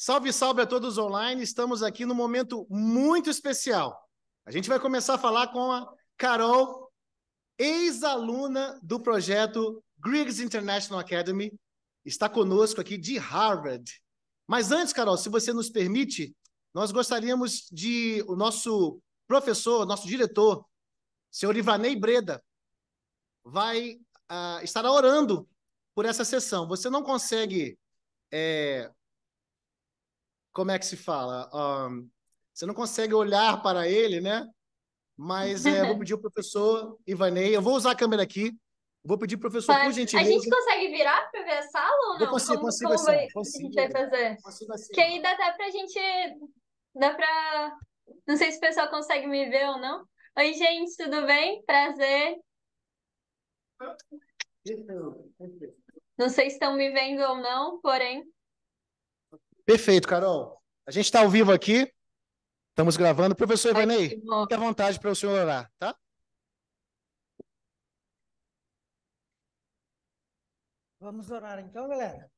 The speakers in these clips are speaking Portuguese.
Salve, salve a todos online. Estamos aqui num momento muito especial. A gente vai começar a falar com a Carol, ex-aluna do projeto Griggs International Academy. Está conosco aqui de Harvard. Mas antes, Carol, se você nos permite, nós gostaríamos de o nosso professor, nosso diretor, senhor Ivanei Breda, vai estará orando por essa sessão. Você não consegue... como é que se fala? Você não consegue olhar para ele, né? Mas vou pedir ao professor Ivanei, eu vou usar a câmera aqui, vou pedir ao professor, por A gente gentileza. consegue virar para ver a sala ou Eu não? consigo, consigo Como assim, ó. a gente vai fazer? Consigo assim, Que ó. aí dá até pra gente. Dá pra. Não sei se o pessoal consegue me ver ou não. Oi, gente, tudo bem? Prazer. Não sei se estão me vendo ou não, porém. Perfeito, Carol. A gente está ao vivo aqui, estamos gravando. Professor Ivanei, Ótimo. fique à vontade para o senhor orar, tá? Vamos orar então, galera.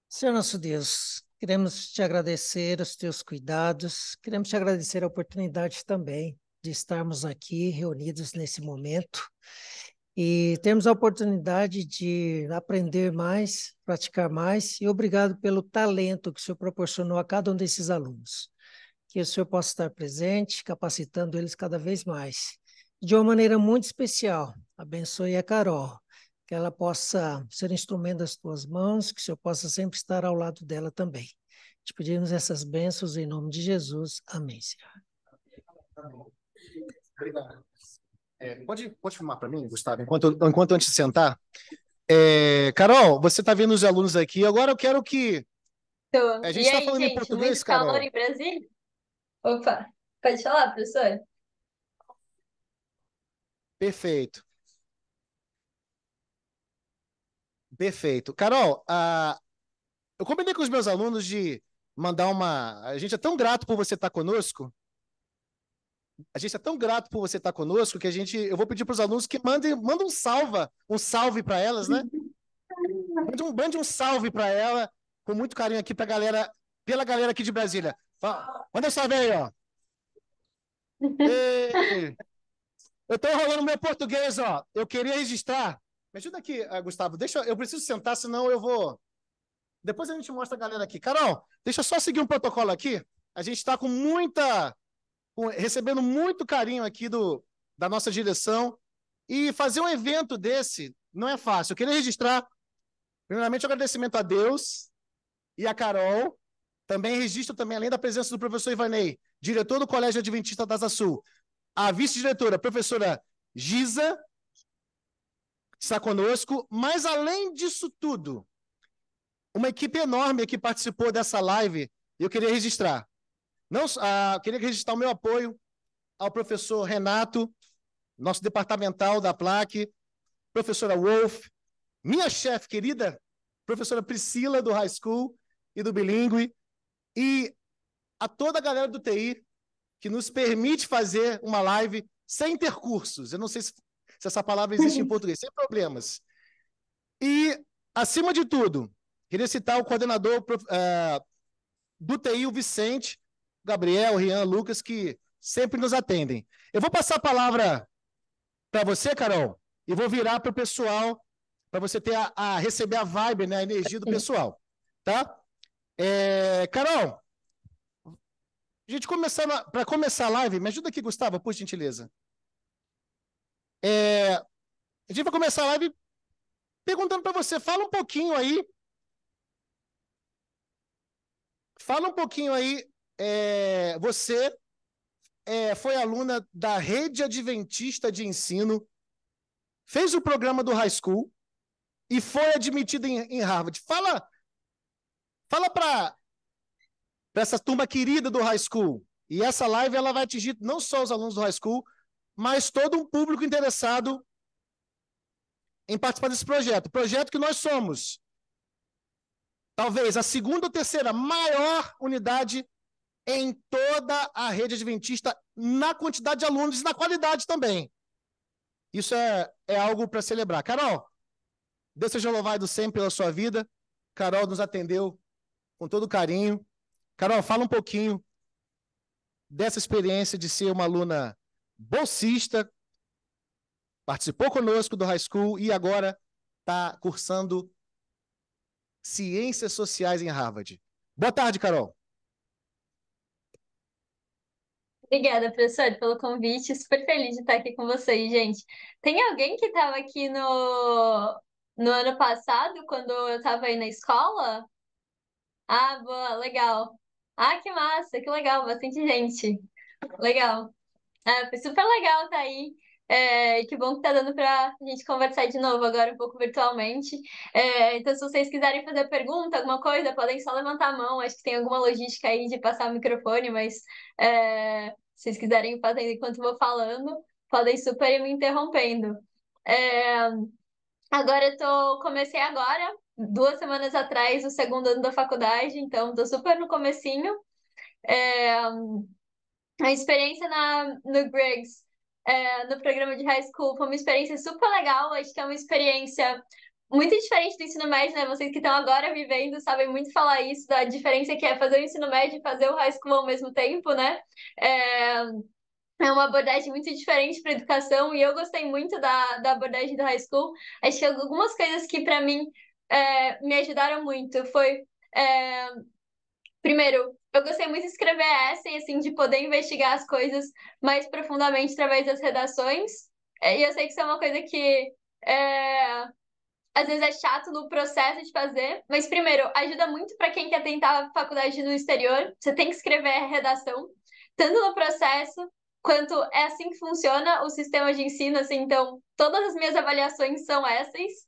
Senhor nosso Deus, queremos te agradecer os teus cuidados, queremos te agradecer a oportunidade também de estarmos aqui reunidos nesse momento e termos a oportunidade de aprender mais, praticar mais, e obrigado pelo talento que o Senhor proporcionou a cada um desses alunos. Que o Senhor possa estar presente, capacitando eles cada vez mais. De uma maneira muito especial, abençoe a Carol, que ela possa ser instrumento das tuas mãos, que o Senhor possa sempre estar ao lado dela também. Te pedimos essas bênçãos em nome de Jesus. Amém, Senhor. Obrigado. Pode filmar para mim, Gustavo, enquanto antes de sentar? Carol, você está vendo os alunos aqui, agora eu quero que... Então, A gente e está aí, falando em gente, português, muito calor Carol? em Brasília? Opa, pode falar, professor? Perfeito. Perfeito. Carol, eu combinei com os meus alunos de mandar uma... A gente é tão grato por você estar conosco. A gente é tão grato por você estar conosco que eu vou pedir para os alunos que mandem um salve para elas, né? Mande um salve para ela, com muito carinho aqui para galera, pela galera aqui de Brasília. Manda um salve aí, ó. Ei, eu estou enrolando meu português, ó. Eu queria registrar. Me ajuda aqui, Gustavo. Eu preciso sentar, senão eu vou. Depois a gente mostra a galera aqui. Carol, deixa eu só seguir um protocolo aqui. A gente está recebendo muito carinho aqui da nossa direção. E fazer um evento desse não é fácil. Eu queria registrar, primeiramente, o agradecimento a Deus e a Carol. Também registro, também, além da presença do professor Ivanei, diretor do Colégio Adventista da Asa Sul, a vice-diretora, a professora Giza, está conosco. Mas, além disso tudo, uma equipe enorme que participou dessa live, eu queria registrar. Queria registrar o meu apoio ao professor Renato, nosso departamental da PLAC, professora Wolf, minha chefe querida, professora Priscila, do High School e do Bilingue, e a toda a galera do TI que nos permite fazer uma live sem ter cursos. Eu não sei se essa palavra existe em português, sem problemas. E, acima de tudo, queria citar o coordenador do TI, o Vicente, Gabriel, Rian, Lucas, que sempre nos atendem. Eu vou passar a palavra para você, Carol, e vou virar para o pessoal, para você ter receber a vibe, né, a energia do pessoal. Tá? Carol, para começar a live, me ajuda aqui, Gustavo, por gentileza. A gente vai começar a live perguntando para você, fala um pouquinho aí, você foi aluna da Rede Adventista de Ensino, fez o programa do High School e foi admitida em Harvard. Fala para essa turma querida do High School. E essa live ela vai atingir não só os alunos do High School, mas todo um público interessado em participar desse projeto. Projeto que nós somos, talvez, a segunda ou terceira maior unidade em toda a rede adventista, na quantidade de alunos e na qualidade também. Isso é algo para celebrar. Carol, Deus seja louvado sempre pela sua vida. Carol nos atendeu com todo carinho. Carol, fala um pouquinho dessa experiência de ser uma aluna bolsista, participou conosco do High School e agora está cursando Ciências Sociais em Harvard. Boa tarde, Carol. Obrigada, professor, pelo convite. Super feliz de estar aqui com vocês, gente. Tem alguém que estava aqui no ano passado, quando eu estava aí na escola? Ah, boa, legal. Ah, que massa, que legal, bastante gente. Legal. Ah, foi super legal estar aí. E que bom que tá dando para a gente conversar de novo agora um pouco virtualmente. Então, se vocês quiserem fazer pergunta, alguma coisa, podem só levantar a mão. Acho que tem alguma logística aí de passar o microfone, mas se vocês quiserem fazer enquanto eu vou falando, podem super ir me interrompendo. É, Agora comecei agora, 2 semanas atrás, o segundo ano da faculdade, então estou super no comecinho. É, a experiência no Griggs, no programa de high school, foi uma experiência super legal. Acho que é uma experiência muito diferente do ensino médio, né? Vocês que estão agora vivendo sabem muito falar isso, da diferença que é fazer o ensino médio e fazer o high school ao mesmo tempo, né? É, é uma abordagem muito diferente para a educação e eu gostei muito da abordagem do high school. Acho que algumas coisas que, para mim, me ajudaram muito foi... é, Primeiro, eu gostei muito de escrever essay, assim, de poder investigar as coisas mais profundamente através das redações. E eu sei que isso é uma coisa que é, às vezes é chato no processo de fazer, mas primeiro, ajuda muito para quem quer tentar a faculdade no exterior. Você tem que escrever a redação, tanto no processo quanto é assim que funciona o sistema de ensino, assim, então todas as minhas avaliações são essays,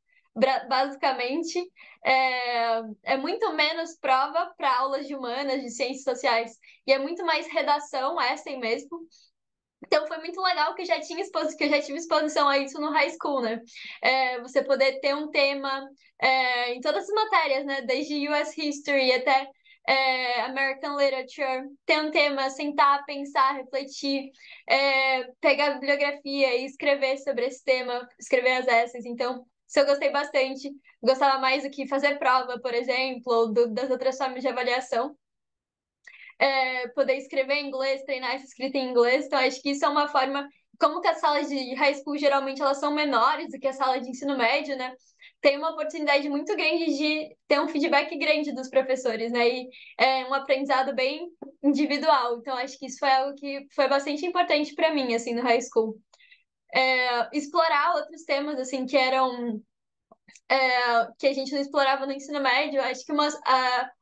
basicamente. É muito menos prova para aulas de humanas, de ciências sociais, e é muito mais redação, essay mesmo. Então foi muito legal que que eu já tive exposição a isso no high school, né? Você poder ter um tema em todas as matérias, né? Desde US History até American Literature, ter um tema, sentar, pensar, refletir, pegar a bibliografia e escrever sobre esse tema, escrever as essays. Então, isso eu gostei bastante. Gostava mais do que fazer prova, por exemplo, ou das outras formas de avaliação. Poder escrever em inglês, treinar essa escrita em inglês. Então, acho que isso é uma forma, como que as salas de high school geralmente elas são menores do que a sala de ensino médio, né? Tem uma oportunidade muito grande de ter um feedback grande dos professores, né? E é um aprendizado bem individual. Então, acho que isso foi algo que foi bastante importante para mim, assim, no high school. Explorar outros temas, assim, que eram que a gente não explorava no ensino médio. Acho que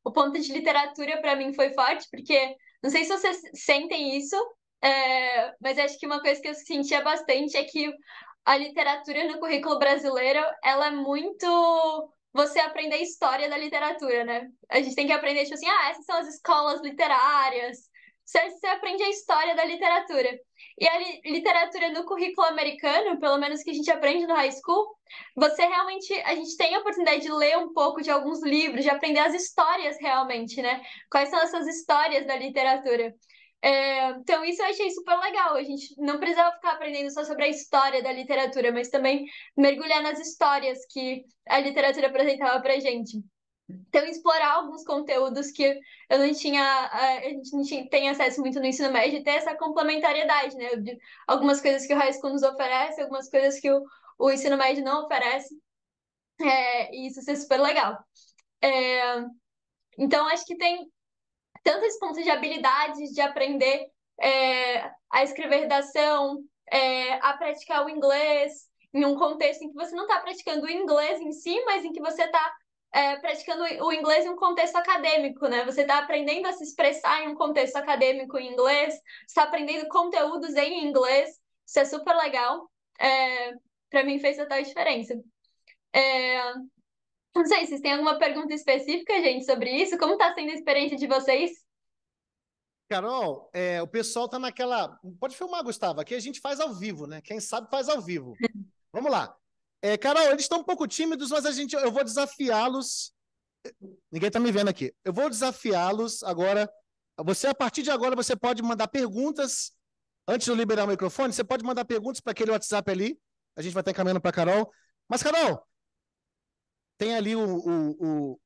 o ponto de literatura para mim foi forte, porque não sei se vocês sentem isso, mas acho que uma coisa que eu sentia bastante é que a literatura no currículo brasileiro, ela é muito você aprender a história da literatura, né? A gente tem que aprender, tipo assim, essas são as escolas literárias. Você aprende a história da literatura. E a literatura no currículo americano, pelo menos que a gente aprende no high school, a gente tem a oportunidade de ler um pouco de alguns livros, de aprender as histórias realmente, né? Quais são essas histórias da literatura? Então, isso eu achei super legal. A gente não precisava ficar aprendendo só sobre a história da literatura, mas também mergulhar nas histórias que a literatura apresentava pra gente. Então, explorar alguns conteúdos que eu não tinha, a gente não tem acesso muito no ensino médio e ter essa complementariedade, né? De algumas coisas que o high school nos oferece, algumas coisas que o ensino médio não oferece. E isso é super legal. Então, acho que tem tantos pontos de habilidades, de aprender a escrever redação, a praticar o inglês, em um contexto em que você não está praticando o inglês em si, mas em que você está praticando o inglês em um contexto acadêmico, né? Você está aprendendo a se expressar em um contexto acadêmico em inglês, está aprendendo conteúdos em inglês, isso é super legal. Para mim fez total diferença. Não sei se vocês têm alguma pergunta específica, gente, sobre isso. Como está sendo a experiência de vocês? Carol, o pessoal tá naquela... Pode filmar, Gustavo, aqui a gente faz ao vivo, né? Quem sabe faz ao vivo. Vamos lá. Carol, eles estão um pouco tímidos, mas eu vou desafiá-los. Ninguém está me vendo aqui. Eu vou desafiá-los agora. A partir de agora, você pode mandar perguntas. Antes de eu liberar o microfone, você pode mandar perguntas para aquele WhatsApp ali. A gente vai estar encaminhando para a Carol. Mas, Carol, tem ali eu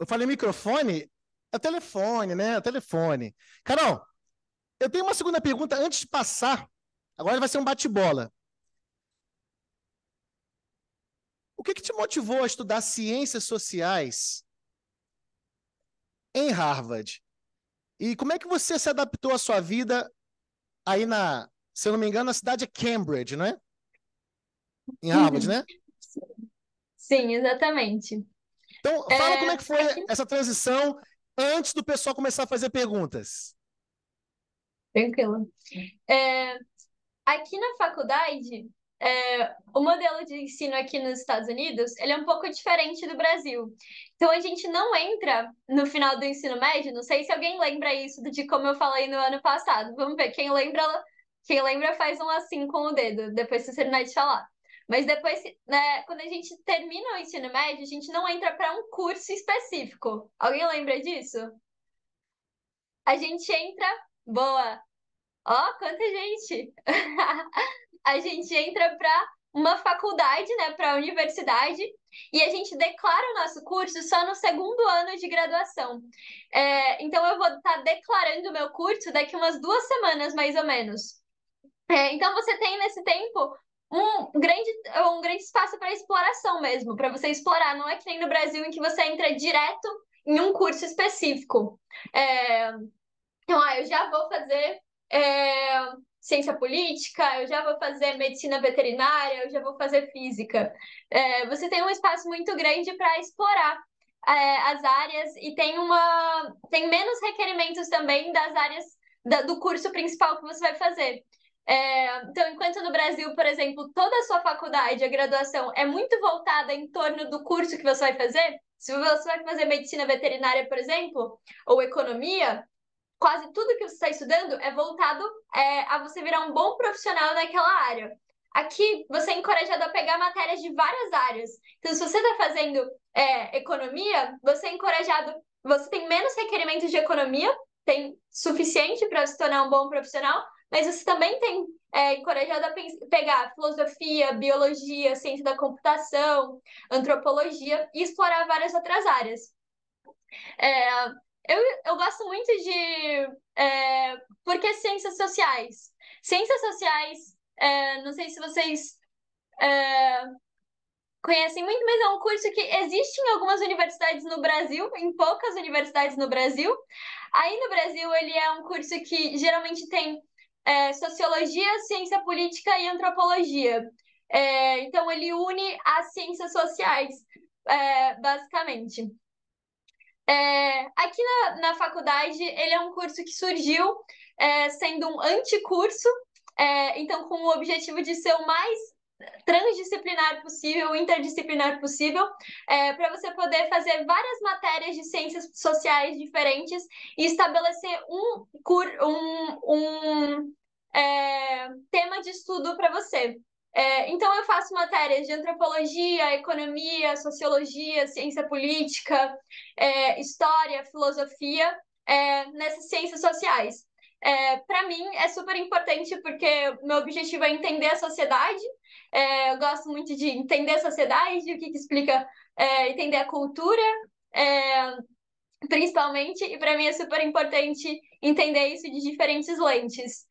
falei microfone, é o telefone, né? É o telefone. Carol, eu tenho uma segunda pergunta antes de passar. Agora vai ser um bate-bola. O que te motivou a estudar ciências sociais em Harvard? E como é que você se adaptou à sua vida aí se eu não me engano, a cidade é Cambridge, não é? Em Harvard, né? Sim, exatamente. Então, fala como é que foi Aqui, essa transição antes do pessoal começar a fazer perguntas. tranquilo. É, aqui na faculdade, o modelo de ensino aqui nos Estados Unidos, ele é um pouco diferente do Brasil. Então, a gente não entra no final do ensino médio, não sei se alguém lembra isso de como eu falei no ano passado. Vamos ver, quem lembra faz um assim com o dedo, depois que você terminar de falar. Mas depois, né, quando a gente termina o ensino médio, a gente não entra para um curso específico. Alguém lembra disso? A gente entra, boa. Ó, quanta gente! A gente entra para uma faculdade, né, para a universidade, e a gente declara o nosso curso só no segundo ano de graduação. Então, eu vou estar declarando o meu curso daqui umas 2 semanas, mais ou menos. Então, você tem nesse tempo um grande espaço para exploração mesmo, para você explorar. Não é que nem no Brasil, em que você entra direto em um curso específico. É, então, eu já vou fazer ciência política, eu já vou fazer medicina veterinária, eu já vou fazer física. Você tem um espaço muito grande para explorar as áreas e tem menos requerimentos também das áreas do curso principal que você vai fazer. Então, enquanto no Brasil, por exemplo, toda a sua faculdade, a graduação, é muito voltada em torno do curso que você vai fazer, se você vai fazer medicina veterinária, por exemplo, ou economia, quase tudo que você está estudando é voltado a você virar um bom profissional naquela área. Aqui, você é encorajado a pegar matérias de várias áreas. Então, se você está fazendo economia, você é encorajado, você tem menos requerimentos de economia, tem suficiente para se tornar um bom profissional, mas você também tem encorajado a pegar filosofia, biologia, ciência da computação, antropologia e explorar várias outras áreas. É, eu gosto muito porque ciências sociais. Ciências sociais, não sei se vocês conhecem muito, mas é um curso que existe em algumas universidades no Brasil, em poucas universidades no Brasil. Aí no Brasil, ele é um curso que geralmente tem sociologia, ciência política e antropologia. Então, ele une as ciências sociais, basicamente. Aqui na faculdade, ele é um curso que surgiu sendo um anticurso, então com o objetivo de ser o mais transdisciplinar possível, interdisciplinar possível, para você poder fazer várias matérias de ciências sociais diferentes e estabelecer um tema de estudo para você. Então, eu faço matérias de antropologia, economia, sociologia, ciência política, história, filosofia, nessas ciências sociais. Para mim, é super importante porque meu objetivo é entender a sociedade. Eu gosto muito de entender a sociedade, o que explica, entender a cultura, principalmente, e para mim é super importante entender isso de diferentes lentes.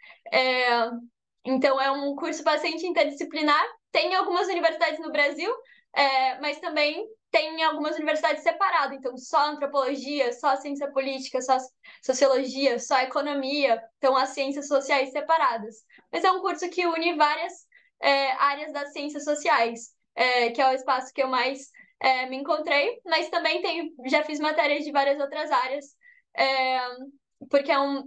Então, é um curso bastante interdisciplinar. Tem algumas universidades no Brasil, mas também tem algumas universidades separadas. Então, só antropologia, só ciência política, só sociologia, só economia. Então, as ciências sociais separadas. Mas é um curso que une várias áreas das ciências sociais, que é o espaço que eu mais me encontrei. Mas também já fiz matérias de várias outras áreas. Porque é uma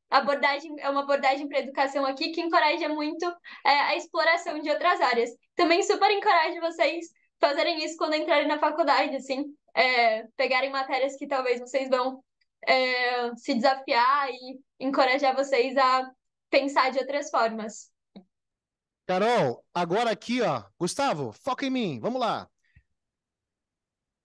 abordagem para a educação aqui que encoraja muito a exploração de outras áreas. Também super encorajo vocês fazerem isso quando entrarem na faculdade, assim, pegarem matérias que talvez vocês vão se desafiar e encorajar vocês a pensar de outras formas. Carol, agora aqui, ó. Gustavo, foca em mim. Vamos lá.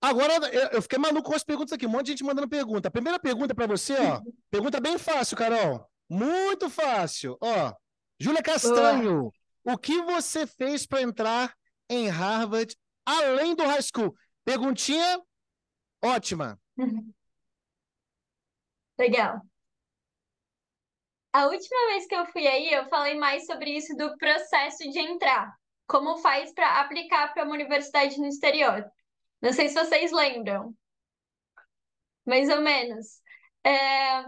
Agora, eu fiquei maluco com as perguntas aqui. Um monte de gente mandando pergunta. A primeira pergunta para você, ó. Pergunta bem fácil, Carol. Muito fácil. Ó, Júlia Castanho, o que você fez para entrar em Harvard além do high school? Perguntinha ótima. Legal. A última vez que eu fui aí, eu falei mais sobre isso do processo de entrar. Como faz para aplicar para uma universidade no exterior. Não sei se vocês lembram. Mais ou menos. É,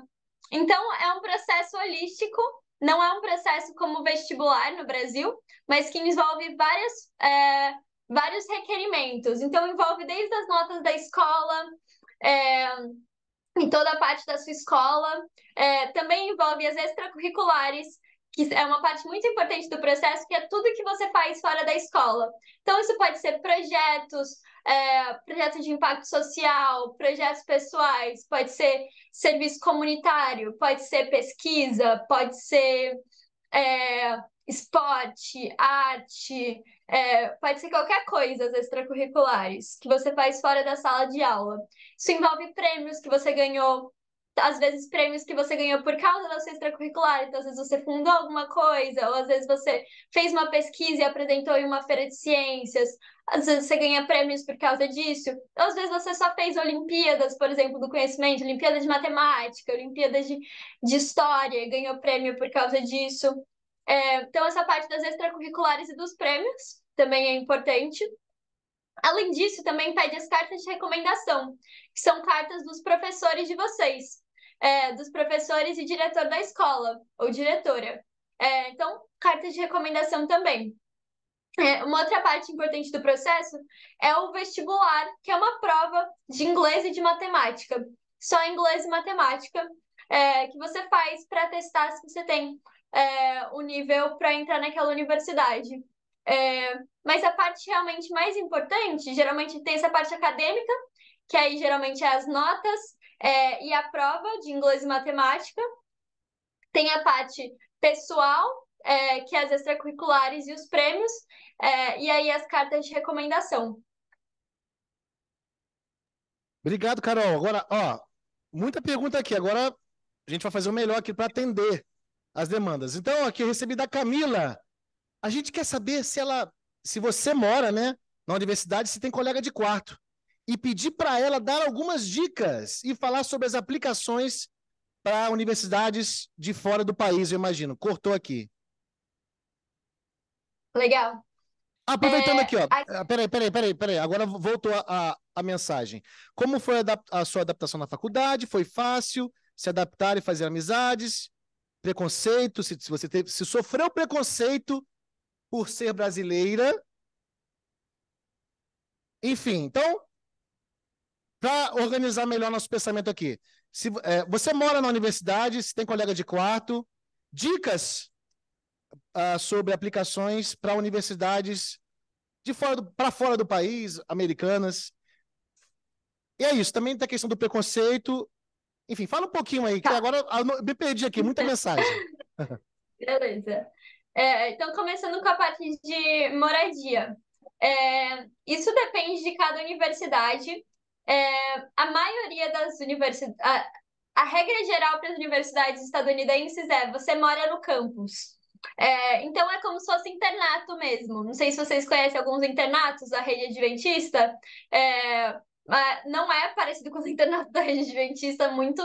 Então, é um processo holístico, não é um processo como vestibular no Brasil, mas que envolve vários requerimentos. Então, envolve desde as notas da escola, é, em toda a parte da sua escola. Também envolve as extracurriculares, que é uma parte muito importante do processo, que é tudo que você faz fora da escola. Então, isso pode ser projetos de impacto social, projetos pessoais, pode ser serviço comunitário, pode ser pesquisa, pode ser esporte, arte, pode ser qualquer coisa, as extracurriculares, que você faz fora da sala de aula. Isso envolve prêmios que você ganhou, às vezes prêmios que você ganhou por causa da sua extracurricular, então às vezes você fundou alguma coisa, ou às vezes você fez uma pesquisa e apresentou em uma feira de ciências, às vezes você ganha prêmios por causa disso, ou às vezes você só fez Olimpíadas, por exemplo, do conhecimento, Olimpíadas de matemática, Olimpíadas de história, e ganhou prêmio por causa disso. Então, essa parte das extracurriculares e dos prêmios também é importante. Além disso, também pede as cartas de recomendação, que são cartas dos professores de vocês, dos professores e diretor da escola, ou diretora. Então, cartas de recomendação também. Uma outra parte importante do processo é o vestibular, que é uma prova de inglês e de matemática. Só inglês e matemática, que você faz para testar se você tem o nível para entrar naquela universidade. Mas a parte realmente mais importante, geralmente tem essa parte acadêmica, que aí geralmente é as notas e a prova de inglês e matemática. Tem a parte pessoal, que é as extracurriculares e os prêmios, e aí as cartas de recomendação. Obrigado, Carol. Agora, ó, muita pergunta aqui. Agora a gente vai fazer o melhor aqui para atender as demandas. Então, aqui eu recebi da Camila. A gente quer saber se você mora, né, na universidade, se tem colega de quarto. E pedir para ela dar algumas dicas e falar sobre as aplicações para universidades de fora do país, eu imagino. Cortou aqui. Legal. Aproveitando aqui, ó. Peraí. Agora voltou a mensagem. Como foi a sua adaptação na faculdade? Foi fácil se adaptar e fazer amizades? Preconceito? Se sofreu preconceito por ser brasileira? Enfim, então, para organizar melhor nosso pensamento aqui. Você mora na universidade, se tem colega de quarto, dicas sobre aplicações para universidades para fora do país, americanas. E é isso, também tem a questão do preconceito. Enfim, fala um pouquinho aí, que agora eu me perdi aqui, muita mensagem. Beleza. Então, começando com a parte de moradia. Isso depende de cada universidade. A maioria das universidades... A regra geral para as universidades estadunidenses você mora no campus. Então, é como se fosse internato mesmo. Não sei se vocês conhecem alguns internatos da rede adventista. Não é parecido com os internatos da rede adventista muito,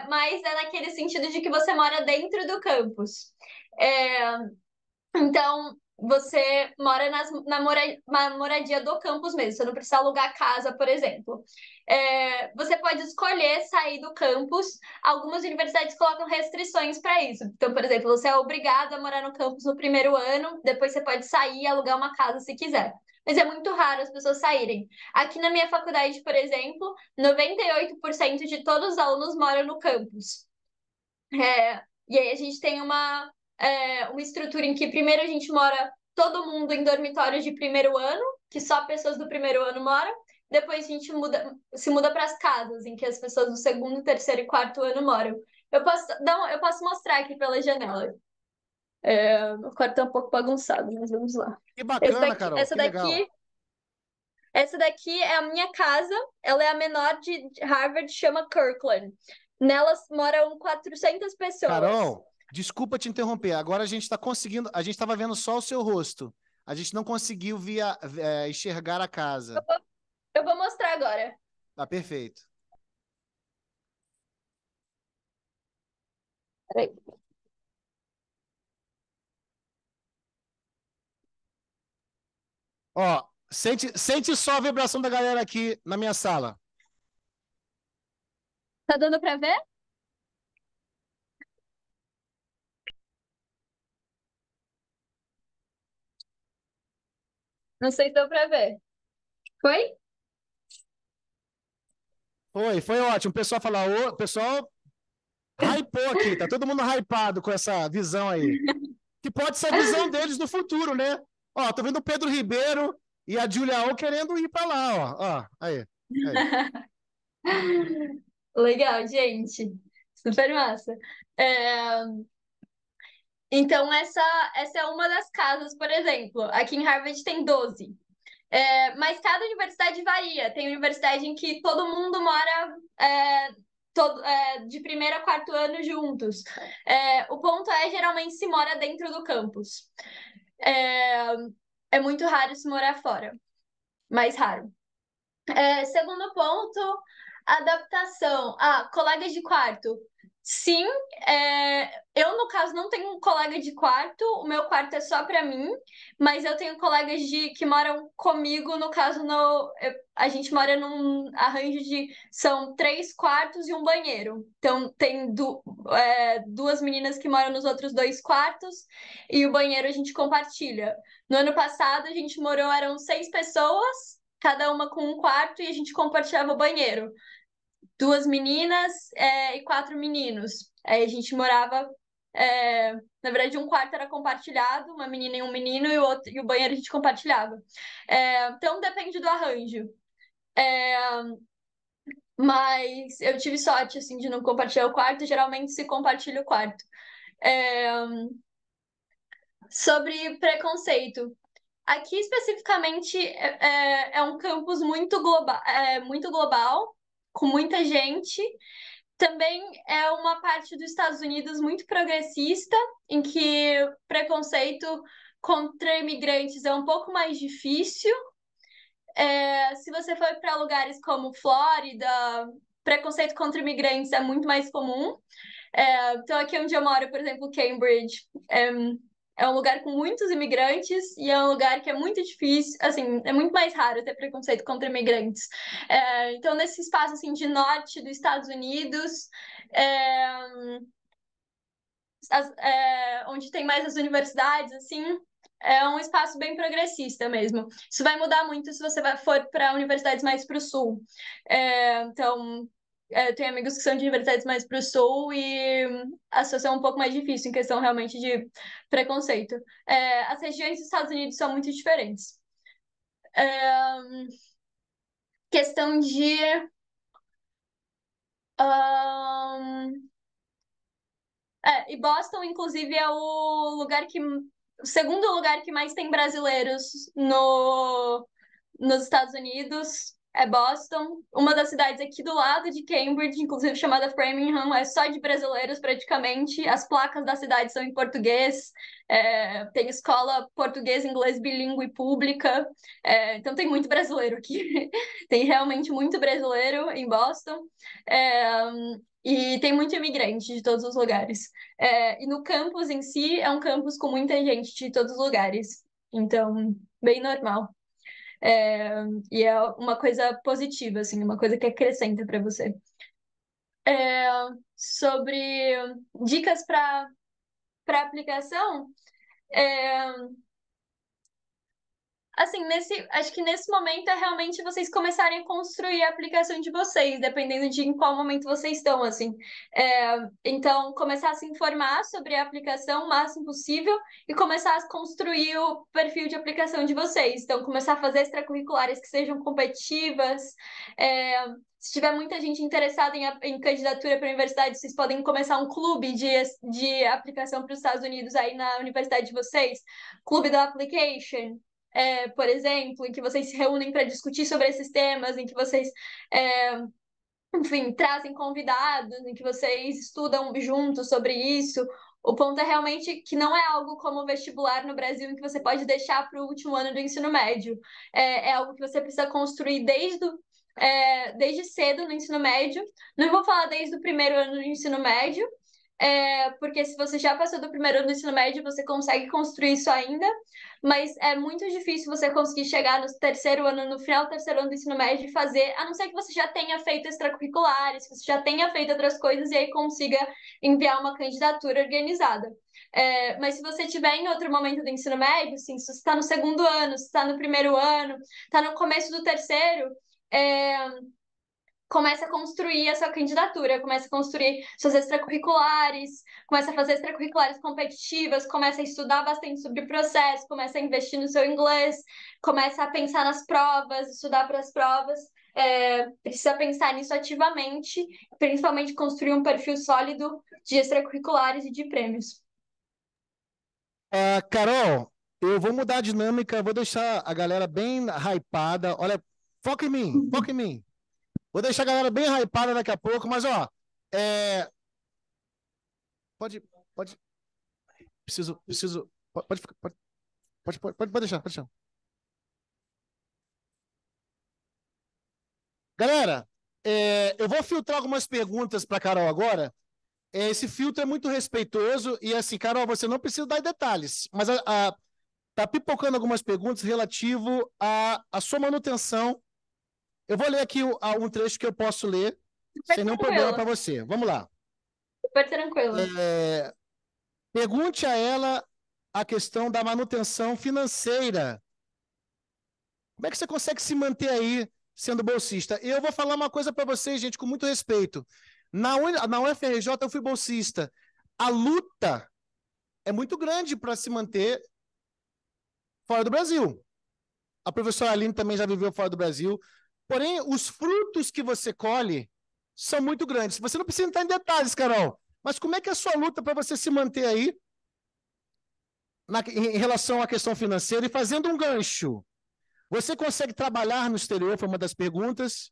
mas é naquele sentido de que você mora dentro do campus. Então, você mora na moradia do campus mesmo, você não precisa alugar casa, por exemplo. Você pode escolher sair do campus, algumas universidades colocam restrições para isso. Então, por exemplo, você é obrigado a morar no campus no primeiro ano, depois você pode sair e alugar uma casa se quiser. Mas é muito raro as pessoas saírem. Aqui na minha faculdade, por exemplo, 98% de todos os alunos moram no campus. E aí a gente tem uma estrutura em que primeiro a gente mora todo mundo em dormitórios de primeiro ano, que só pessoas do primeiro ano moram, depois a gente se muda para as casas, em que as pessoas do segundo, terceiro e quarto ano moram. Eu posso mostrar aqui pela janela. O quarto tá um pouco bagunçado, mas vamos lá. Que bacana, Carol, que legal. Essa daqui é a minha casa, ela é a menor de Harvard, chama Kirkland. Nela moram 400 pessoas. Carol, desculpa te interromper. Agora a gente está conseguindo. A gente estava vendo só o seu rosto. a gente não conseguiu enxergar a casa. Eu vou mostrar agora. Tá perfeito. Peraí. Ó, sente só a vibração da galera aqui na minha sala. Tá dando pra ver? Não sei se deu pra ver. Foi? Foi ótimo. O pessoal falou, o pessoal hypou aqui, tá todo mundo hypado com essa visão aí. Que pode ser a visão deles no futuro, né? Ó, tô vendo o Pedro Ribeiro e a Julia O querendo ir pra lá, ó. Aí. Legal, gente. Super massa. É, Então, essa é uma das casas, por exemplo. Aqui em Harvard tem 12. Mas cada universidade varia. Tem universidade em que todo mundo mora de primeiro a quarto ano juntos. O ponto é, geralmente, se mora dentro do campus. É muito raro se morar fora. Mais raro. Segundo ponto, adaptação. Colegas de quarto. Sim, eu no caso não tenho um colega de quarto, o meu quarto é só para mim, mas eu tenho colegas que moram comigo, no caso a gente mora num arranjo são 3 quartos e um banheiro. Então tem duas meninas que moram nos outros 2 quartos e o banheiro a gente compartilha. No ano passado a gente eram 6 pessoas, cada uma com um quarto, e a gente compartilhava o banheiro. 2 meninas e 4 meninos. Aí a gente morava. Na verdade, um quarto era compartilhado, uma menina e um menino, e o banheiro a gente compartilhava. Então depende do arranjo. Mas eu tive sorte assim de não compartilhar o quarto, geralmente se compartilha o quarto. Sobre preconceito. Aqui especificamente é um campus muito global, com muita gente. Também é uma parte dos Estados Unidos muito progressista, em que preconceito contra imigrantes é um pouco mais difícil. Se você for para lugares como Flórida, preconceito contra imigrantes é muito mais comum. Então, aqui onde eu moro, por exemplo, Cambridge, é um lugar com muitos imigrantes e é um lugar que é muito difícil, assim, é muito mais raro ter preconceito contra imigrantes. Então, nesse espaço, assim, de norte dos Estados Unidos, onde tem mais as universidades, assim, é um espaço bem progressista mesmo. Isso vai mudar muito se você for para universidades mais para o sul. Então, eu tenho amigos que são de universidades mais para o sul e a situação é um pouco mais difícil em questão realmente de preconceito. As regiões dos Estados Unidos são muito diferentes. Questão de. E Boston, inclusive, é o segundo lugar que mais tem brasileiros nos Estados Unidos. É Boston, uma das cidades aqui do lado de Cambridge, inclusive chamada Framingham, é só de brasileiros praticamente. As placas da cidade são em português, tem escola português e inglês bilíngue pública, então tem muito brasileiro aqui. Tem realmente muito brasileiro em Boston. E tem muito imigrante de todos os lugares. E no campus em si, é um campus com muita gente de todos os lugares. Então, bem normal. E é uma coisa positiva, assim, uma coisa que acrescenta para você. Sobre dicas para aplicação, assim, acho que nesse momento é realmente vocês começarem a construir a aplicação de vocês, dependendo de em qual momento vocês estão, assim. Então, começar a se informar sobre a aplicação o máximo possível e começar a construir o perfil de aplicação de vocês. Então, começar a fazer extracurriculares que sejam competitivas. Se tiver muita gente interessada em candidatura para a universidade, vocês podem começar um clube de aplicação para os Estados Unidos aí na universidade de vocês. Clube da Application. Por exemplo, em que vocês se reúnem para discutir sobre esses temas, em que vocês, enfim, trazem convidados, em que vocês estudam juntos sobre isso, O ponto é realmente que não é algo como o vestibular no Brasil, em que você pode deixar para o último ano do ensino médio. É algo que você precisa construir desde cedo no ensino médio. Não vou falar desde o primeiro ano do ensino médio, porque se você já passou do primeiro ano do ensino médio, você consegue construir isso ainda, mas é muito difícil você conseguir chegar no terceiro ano, no final do terceiro ano do ensino médio e fazer, a não ser que você já tenha feito extracurriculares, que você já tenha feito outras coisas e aí consiga enviar uma candidatura organizada. Mas se você estiver em outro momento do ensino médio, assim, se você está no segundo ano, se está no primeiro ano, está no começo do terceiro, começa a construir a sua candidatura, começa a construir suas extracurriculares, começa a fazer extracurriculares competitivas, começa a estudar bastante sobre o processo, começa a investir no seu inglês, começa a pensar nas provas, estudar para as provas. Precisa pensar nisso ativamente, principalmente construir um perfil sólido de extracurriculares e de prêmios. Carol, eu vou mudar a dinâmica, vou deixar a galera bem hypada. Olha, foca em mim, foca em mim. Vou deixar a galera bem hypada daqui a pouco, mas ó, é... pode, pode, preciso, pode deixar, pode deixar. Galera, eu vou filtrar algumas perguntas para Carol agora. Esse filtro é muito respeitoso e assim, Carol, você não precisa dar detalhes, mas tá pipocando algumas perguntas relativo à sua manutenção. Eu vou ler aqui um trecho que eu posso ler Super sem nenhum problema tranquilo, para você. Vamos lá. super tranquilo. Pergunte a ela a questão da manutenção financeira. Como é que você consegue se manter aí sendo bolsista? E eu vou falar uma coisa para vocês, gente, com muito respeito. Na UFRJ eu fui bolsista. A luta é muito grande para se manter fora do Brasil. A professora Aline também já viveu fora do Brasil. Porém, os frutos que você colhe são muito grandes. Você não precisa entrar em detalhes, Carol, mas como é que é a sua luta para você se manter aí em relação à questão financeira e fazendo um gancho? Você consegue trabalhar no exterior? Foi uma das perguntas.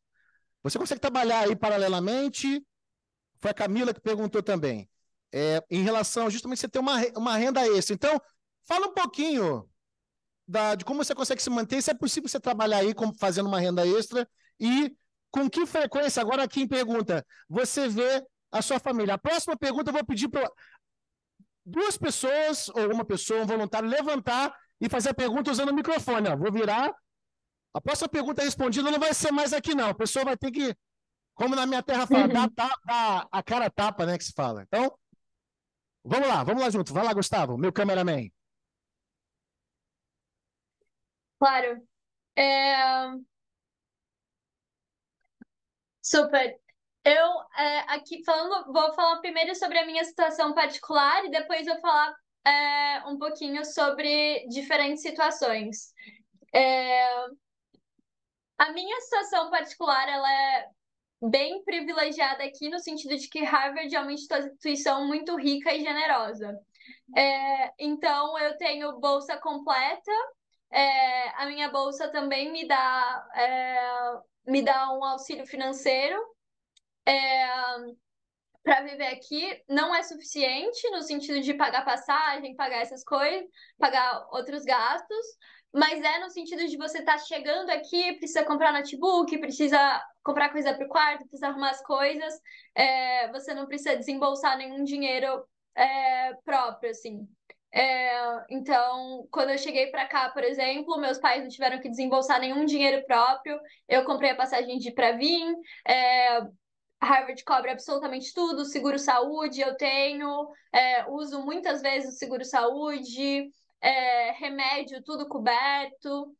Você consegue trabalhar aí paralelamente? Foi a Camila que perguntou também. Em relação justamente você ter uma renda extra. Então, fala um pouquinho de como você consegue se manter, se é possível você trabalhar aí fazendo uma renda extra e com que frequência, agora quem pergunta, você vê a sua família. A próxima pergunta eu vou pedir para duas pessoas, ou uma pessoa, um voluntário, levantar e fazer a pergunta usando o microfone. Ó. Vou virar. A próxima pergunta respondida não vai ser mais aqui, não. A pessoa vai ter que, como na minha terra fala, dar a cara a tapa, né, que se fala. Então, vamos lá junto. Vai lá, Gustavo, meu cameraman. Claro. Super. Eu, aqui falando, vou falar primeiro sobre a minha situação particular e depois vou falar um pouquinho sobre diferentes situações. A minha situação particular, ela é bem privilegiada aqui no sentido de que Harvard é uma instituição muito rica e generosa. Então, eu tenho bolsa completa. A minha bolsa também me dá um auxílio financeiro para viver aqui. Não é suficiente no sentido de pagar passagem, pagar essas coisas, pagar outros gastos, mas é no sentido de você estar chegando aqui, precisa comprar notebook, precisa comprar coisa para o quarto, precisa arrumar as coisas, você não precisa desembolsar nenhum dinheiro próprio, assim. Então, quando eu cheguei para cá, por exemplo, meus pais não tiveram que desembolsar nenhum dinheiro próprio, eu comprei a passagem de ir para vir, Harvard cobre absolutamente tudo, seguro-saúde eu tenho, uso muitas vezes o seguro-saúde, remédio, tudo coberto,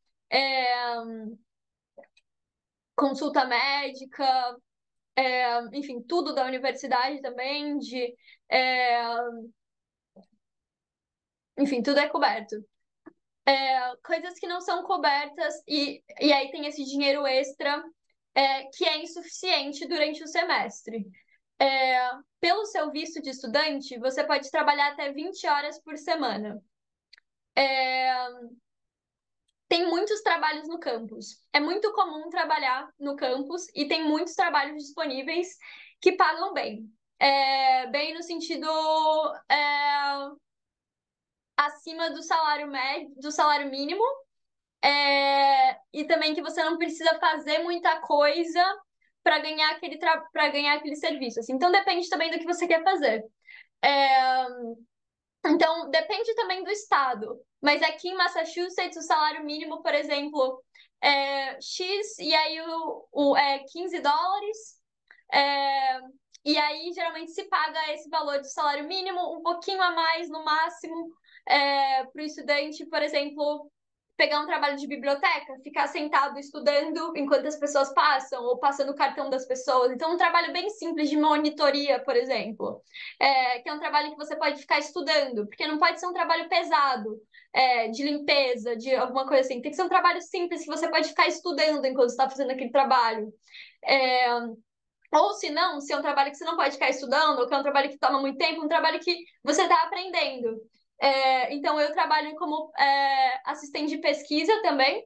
consulta médica, enfim, tudo da universidade também, enfim, tudo é coberto. Coisas que não são cobertas, e aí tem esse dinheiro extra que é insuficiente durante o semestre. Pelo seu visto de estudante, você pode trabalhar até 20 horas por semana. Tem muitos trabalhos no campus. É muito comum trabalhar no campus e tem muitos trabalhos disponíveis que pagam bem. bem no sentido acima do salário médio, do salário mínimo, e também que você não precisa fazer muita coisa para ganhar aquele serviço. Assim. Então depende também do que você quer fazer. Então depende também do estado. Mas aqui em Massachusetts o salário mínimo, por exemplo, é X e aí é $15. E aí, geralmente, se paga esse valor de salário mínimo, um pouquinho a mais no máximo, para o estudante, por exemplo, pegar um trabalho de biblioteca, ficar sentado estudando enquanto as pessoas passam, ou passando o cartão das pessoas. Então, um trabalho bem simples de monitoria, por exemplo, que é um trabalho que você pode ficar estudando, porque não pode ser um trabalho pesado, de limpeza, de alguma coisa assim. Tem que ser um trabalho simples que você pode ficar estudando enquanto está fazendo aquele trabalho. Ou se não, se é um trabalho que você não pode ficar estudando, ou que é um trabalho que toma muito tempo, um trabalho que você está aprendendo. Então, eu trabalho como assistente de pesquisa também.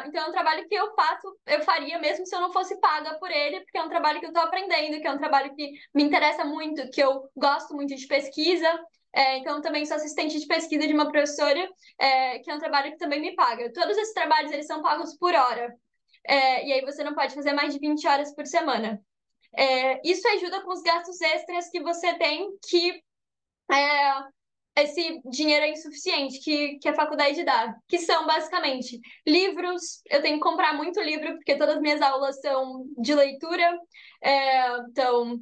Então, é um trabalho que eu faria mesmo se eu não fosse paga por ele, porque é um trabalho que eu estou aprendendo, que é um trabalho que me interessa muito, que eu gosto muito de pesquisa. Então, também sou assistente de pesquisa de uma professora, que é um trabalho que também me paga. Todos esses trabalhos, eles são pagos por hora. E aí você não pode fazer mais de 20 horas por semana. Isso ajuda com os gastos extras que você tem, que esse dinheiro é insuficiente, que a faculdade dá, que são basicamente livros. Eu tenho que comprar muito livro, porque todas as minhas aulas são de leitura. Então,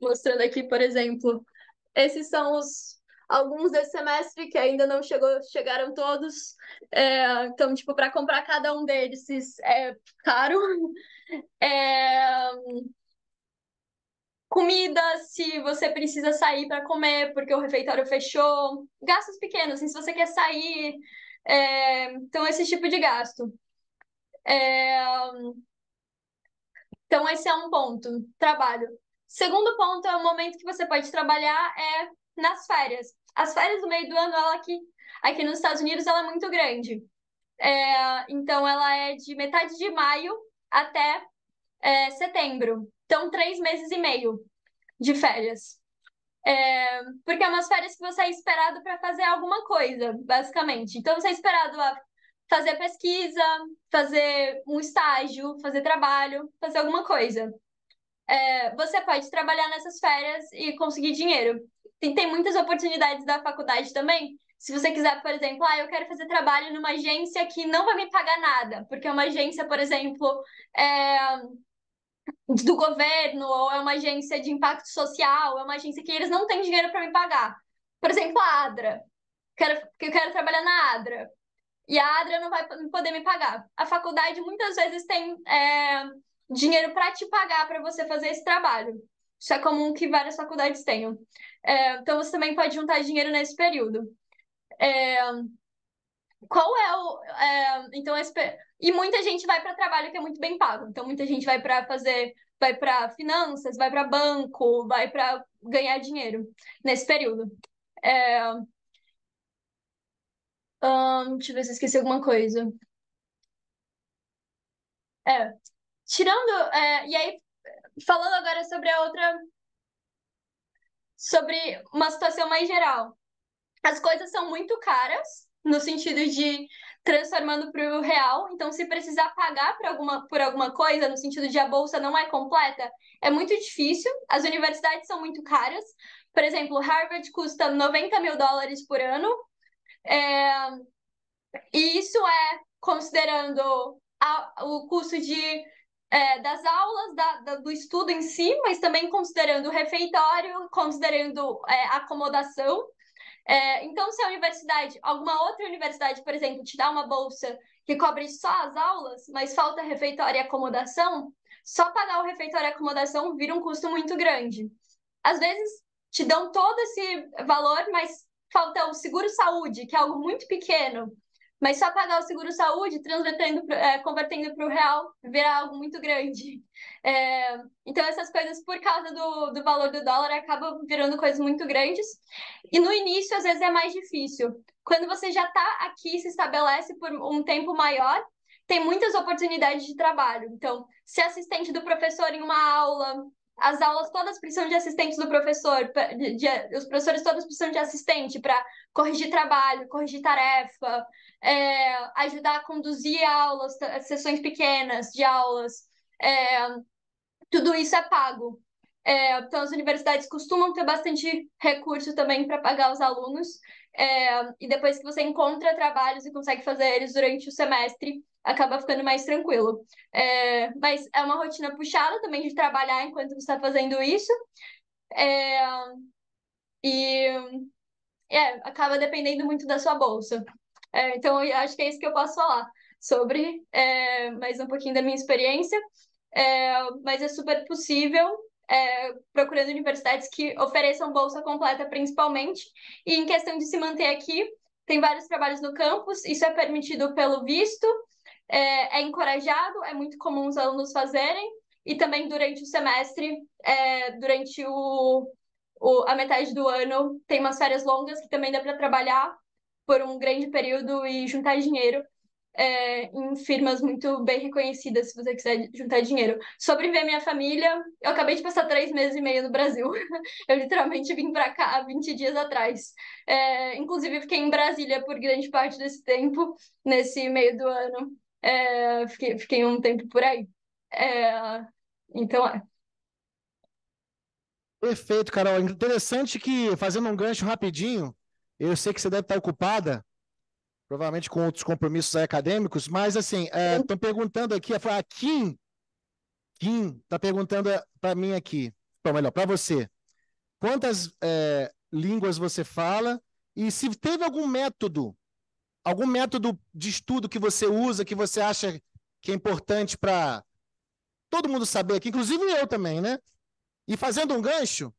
mostrando aqui, por exemplo, esses são alguns desse semestre que ainda não chegaram todos. Então, tipo, para comprar cada um deles é caro. Comida, se você precisa sair para comer porque o refeitório fechou. Gastos pequenos, assim, se você quer sair. Então, esse tipo de gasto. Então, esse é um ponto, trabalho. Segundo ponto é o momento que você pode trabalhar nas férias. As férias do meio do ano, ela aqui nos Estados Unidos, ela é muito grande. Então, ela é de metade de maio até setembro. Então, 3 meses e meio de férias. Porque é umas férias que você é esperado para fazer alguma coisa, basicamente. Então, você é esperado a fazer pesquisa, fazer um estágio, fazer trabalho, fazer alguma coisa. Você pode trabalhar nessas férias e conseguir dinheiro. Tem muitas oportunidades da faculdade também. Se você quiser, por exemplo, eu quero fazer trabalho numa agência que não vai me pagar nada, porque é uma agência, por exemplo, do governo, ou é uma agência de impacto social, é uma agência que eles não têm dinheiro para me pagar. Por exemplo, a ADRA, que eu quero trabalhar na ADRA, e a ADRA não vai poder me pagar. A faculdade muitas vezes tem dinheiro para te pagar para você fazer esse trabalho. Isso é comum que várias faculdades tenham. Então, você também pode juntar dinheiro nesse período. Qual é o. Então, e muita gente vai para trabalho que é muito bem pago. Então, muita gente vai para finanças, vai para banco, vai para ganhar dinheiro nesse período. Deixa eu ver se eu esqueci alguma coisa. Tirando. E aí, falando agora sobre uma situação mais geral. As coisas são muito caras, no sentido de transformando para o real. Então, se precisar pagar por alguma coisa, no sentido de a bolsa não é completa, é muito difícil. As universidades são muito caras. Por exemplo, Harvard custa $90 mil por ano. E isso é considerando o custo das aulas, do estudo em si, mas também considerando o refeitório, considerando acomodação. Então, se a universidade, alguma outra universidade, por exemplo, te dá uma bolsa que cobre só as aulas, mas falta refeitório e acomodação, só pagar o refeitório e acomodação vira um custo muito grande. Às vezes, te dão todo esse valor, mas falta o seguro-saúde, que é algo muito pequeno. Mas só pagar o seguro-saúde, convertendo para o real, vira algo muito grande. Então, essas coisas, por causa do valor do dólar, acabam virando coisas muito grandes. E no início, às vezes, é mais difícil. Quando você já está aqui, se estabelece por um tempo maior, tem muitas oportunidades de trabalho. Então, ser assistente do professor em uma aula, as aulas todas precisam de assistentes do professor, os professores todos precisam de assistente para corrigir trabalho, corrigir tarefa, ajudar a conduzir aulas, sessões pequenas de aulas. Tudo isso é pago. Então, as universidades costumam ter bastante recurso também para pagar os alunos. E depois que você encontra trabalhos e consegue fazer eles durante o semestre, acaba ficando mais tranquilo. Mas é uma rotina puxada também de trabalhar enquanto você está fazendo isso. E acaba dependendo muito da sua bolsa. Então, eu acho que é isso que eu posso falar sobre mais um pouquinho da minha experiência. Mas é super possível, procurando universidades que ofereçam bolsa completa, principalmente. E em questão de se manter aqui, tem vários trabalhos no campus, isso é permitido pelo visto, é encorajado, é muito comum os alunos fazerem, e também durante o semestre, durante a metade do ano, tem umas férias longas que também dá para trabalhar por um grande período e juntar dinheiro em firmas muito bem reconhecidas, se você quiser juntar dinheiro. Sobre ver minha família, eu acabei de passar 3 meses e meio no Brasil. Eu literalmente vim para cá há 20 dias atrás. Inclusive, fiquei em Brasília por grande parte desse tempo, nesse meio do ano. Fiquei um tempo por aí. Então, Perfeito, Carol. Interessante que, fazendo um gancho rapidinho, eu sei que você deve estar ocupada, provavelmente com outros compromissos acadêmicos, mas assim, estão perguntando aqui, a Kim está perguntando para mim aqui, ou melhor, para você, quantas línguas você fala e se teve algum método de estudo que você usa, que você acha que é importante para todo mundo saber aqui, inclusive eu também, né? E fazendo um gancho,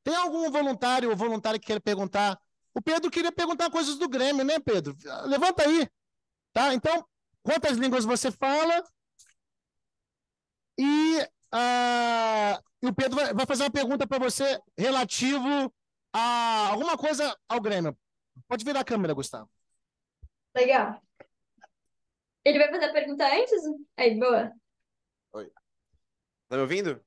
tem algum voluntário ou voluntária que quer perguntar? O Pedro queria perguntar coisas do Grêmio, né, Pedro? Levanta aí, tá? Então, quantas línguas você fala? E o Pedro vai fazer uma pergunta para você relativo a alguma coisa ao Grêmio. Pode virar a câmera, Gustavo. legal. Ele vai fazer a pergunta antes? Aí, boa. Oi. Tá me ouvindo?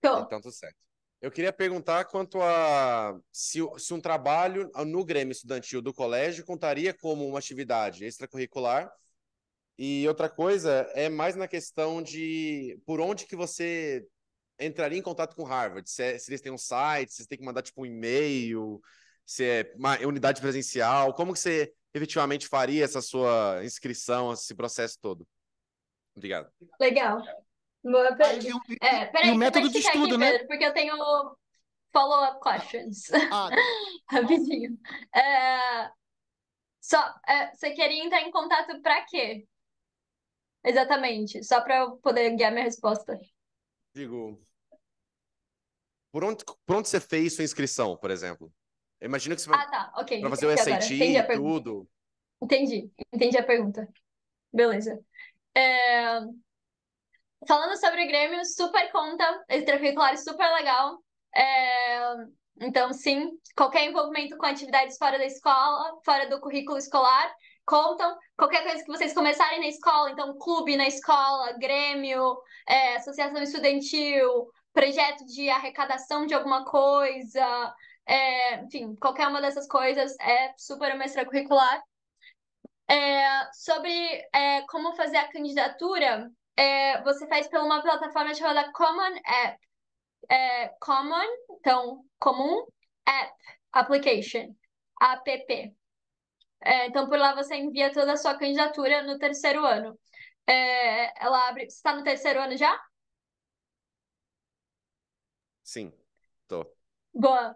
Tô. Então, tudo certo. Eu queria perguntar quanto a se um trabalho no Grêmio Estudantil do colégio contaria como uma atividade extracurricular. E outra coisa é mais na questão de por onde que você entraria em contato com Harvard. Se eles têm um site, se você tem que mandar tipo um e-mail, se é uma unidade presencial. Como que você efetivamente faria essa sua inscrição, esse processo todo? Obrigado. Legal. Boa pergunta. E Peraí, o você método pode de ficar estudo, aqui, né? Pedro, porque eu tenho follow-up questions. Tá. Rapidinho. Você queria entrar em contato para quê? Exatamente, só para eu poder guiar minha resposta. Digo, por onde você fez sua inscrição, por exemplo? Eu imagino que você vai Tá, ok, para fazer o aqui agora. SAT Entendi a e pergunta. tudo. Entendi a pergunta. Beleza. Falando sobre o Grêmio, super conta, extracurricular super legal. Então, sim, qualquer envolvimento com atividades fora da escola, fora do currículo escolar, contam. Qualquer coisa que vocês começarem na escola, então, clube na escola, Grêmio, associação estudantil, projeto de arrecadação de alguma coisa, enfim, qualquer uma dessas coisas é super uma extracurricular. Sobre como fazer a candidatura, você faz por uma plataforma chamada Common App. Common, então, comum, App, Application, app. Então, por lá você envia toda a sua candidatura no terceiro ano. Ela abre. Você está no terceiro ano já? Sim, tô. Boa.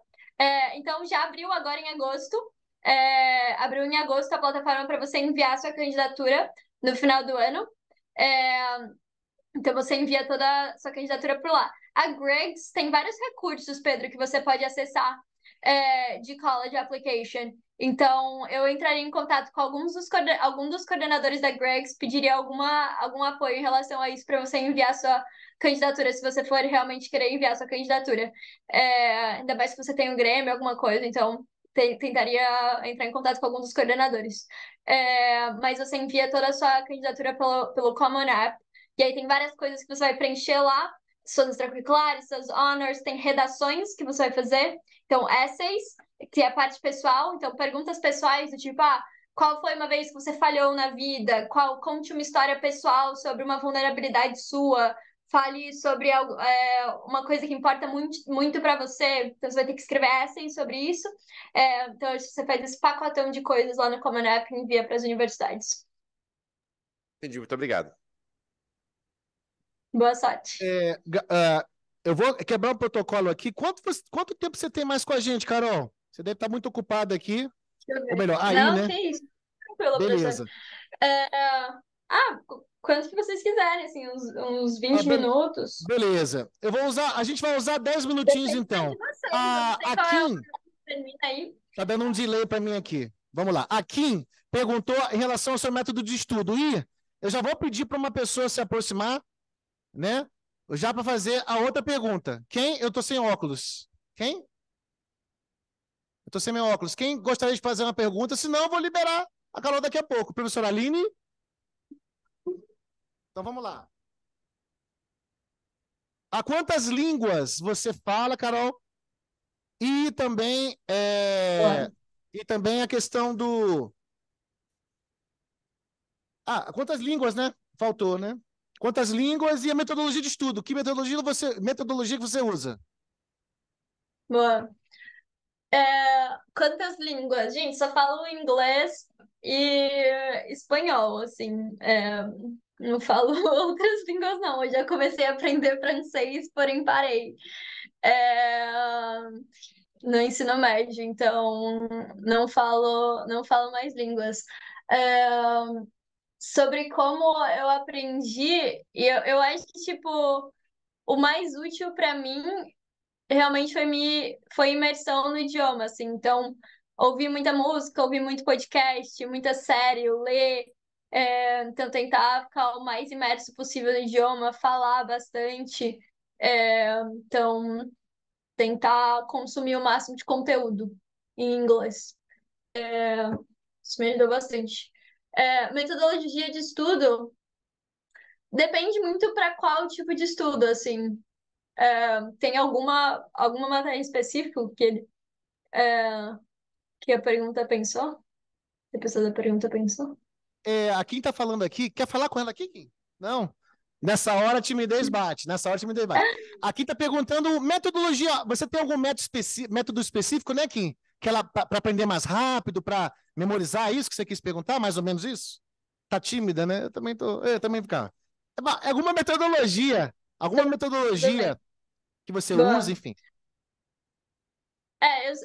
Então, já abriu agora em agosto. Abriu em agosto a plataforma para você enviar a sua candidatura no final do ano. Então, você envia toda a sua candidatura por lá. A Gregs tem vários recursos, Pedro, que você pode acessar de college application. Então, eu entraria em contato com algum dos coordenadores da Gregs, pediria algum apoio em relação a isso para você enviar sua candidatura, se você for realmente querer enviar sua candidatura. Ainda mais se você tem um Grêmio, alguma coisa, então tentaria entrar em contato com algum dos coordenadores. Mas você envia toda a sua candidatura pelo Common App. E aí tem várias coisas que você vai preencher lá, suas extracurriculares, suas honors, tem redações que você vai fazer, então essays, que é a parte pessoal, então perguntas pessoais do tipo, qual foi uma vez que você falhou na vida? Conte uma história pessoal sobre uma vulnerabilidade sua. Fale sobre algo, uma coisa que importa muito, muito para você. Então, você vai ter que escrever essay sobre isso. Então, você faz esse pacotão de coisas lá no Common App e envia para as universidades. Entendi, muito obrigado. Boa sorte. Eu vou quebrar um protocolo aqui. Quanto tempo você tem mais com a gente, Carol? Você deve estar muito ocupada aqui. Deixa eu ver. Ou melhor, aí, Não, né? que isso. Tranquilo, Beleza. Quanto que vocês quiserem, assim, uns 20 minutos. Beleza. A gente vai usar 10 minutinhos, Depende então. de vocês. A Eu não sei qual é o Kim, horário que termina aí. tá dando um delay para mim aqui. Vamos lá. A Kim perguntou em relação ao seu método de estudo. E eu já vou pedir para uma pessoa se aproximar, né? Já para fazer a outra pergunta. Quem? Eu tô sem óculos. Quem? Eu tô sem meu óculos. Quem gostaria de fazer uma pergunta? Senão, eu vou liberar a Carol daqui a pouco. Professora Aline? Então, vamos lá. A quantas línguas você fala, Carol? E também, a questão do... quantas línguas, né? Faltou, né? Quantas línguas e a metodologia de estudo? Que metodologia que você usa? Boa. Quantas línguas? Gente, só falo inglês e espanhol, assim. Não falo outras línguas, não. Eu já comecei a aprender francês, porém parei. No ensino médio, então não falo mais línguas. É, Sobre como eu aprendi, eu acho que, tipo, o mais útil para mim realmente foi imersão no idioma, assim. Então, ouvir muita música, ouvir muito podcast, muita série, ler. Então, tentar ficar o mais imerso possível no idioma, falar bastante. Então, tentar consumir o máximo de conteúdo em inglês. Isso me ajudou bastante. Metodologia de estudo depende muito para qual tipo de estudo, assim. Tem alguma matéria específica que a pergunta pensou? Que a pessoa da pergunta pensou? A Kim tá falando aqui. Quer falar com ela aqui, Kim? Não? Nessa hora a timidez bate. A Kim tá perguntando metodologia. Você tem algum método específico, né, Kim? Para aprender mais rápido, para memorizar, isso que você quis perguntar? Mais ou menos isso? Tá tímida, né? Eu também ficar. Alguma Tudo bem. metodologia que você usa, Boa. enfim.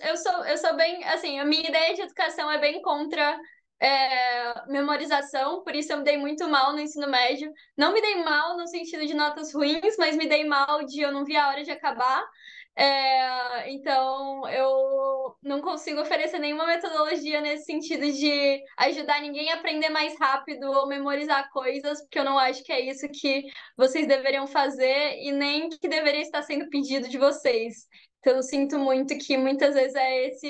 Eu sou bem, assim, a minha ideia de educação é bem contra memorização, por isso eu me dei muito mal no ensino médio. Não me dei mal no sentido de notas ruins, mas me dei mal de eu não vi a hora de acabar. Então, eu não consigo oferecer nenhuma metodologia nesse sentido de ajudar ninguém a aprender mais rápido ou memorizar coisas, porque eu não acho que é isso que vocês deveriam fazer e nem que deveria estar sendo pedido de vocês. Então, eu sinto muito que muitas vezes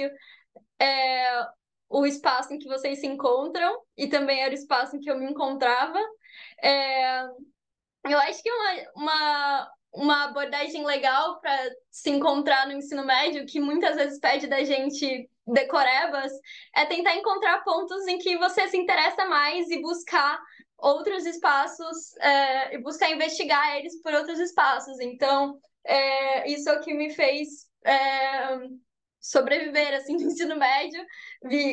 é, o espaço em que vocês se encontram e também era o espaço em que eu me encontrava. É, eu acho que uma abordagem legal para se encontrar no ensino médio, que muitas vezes pede da gente decorebas, é tentar encontrar pontos em que você se interessa mais e buscar outros espaços, e buscar investigar eles por outros espaços. Então, isso é o que me fez sobreviver assim no ensino médio,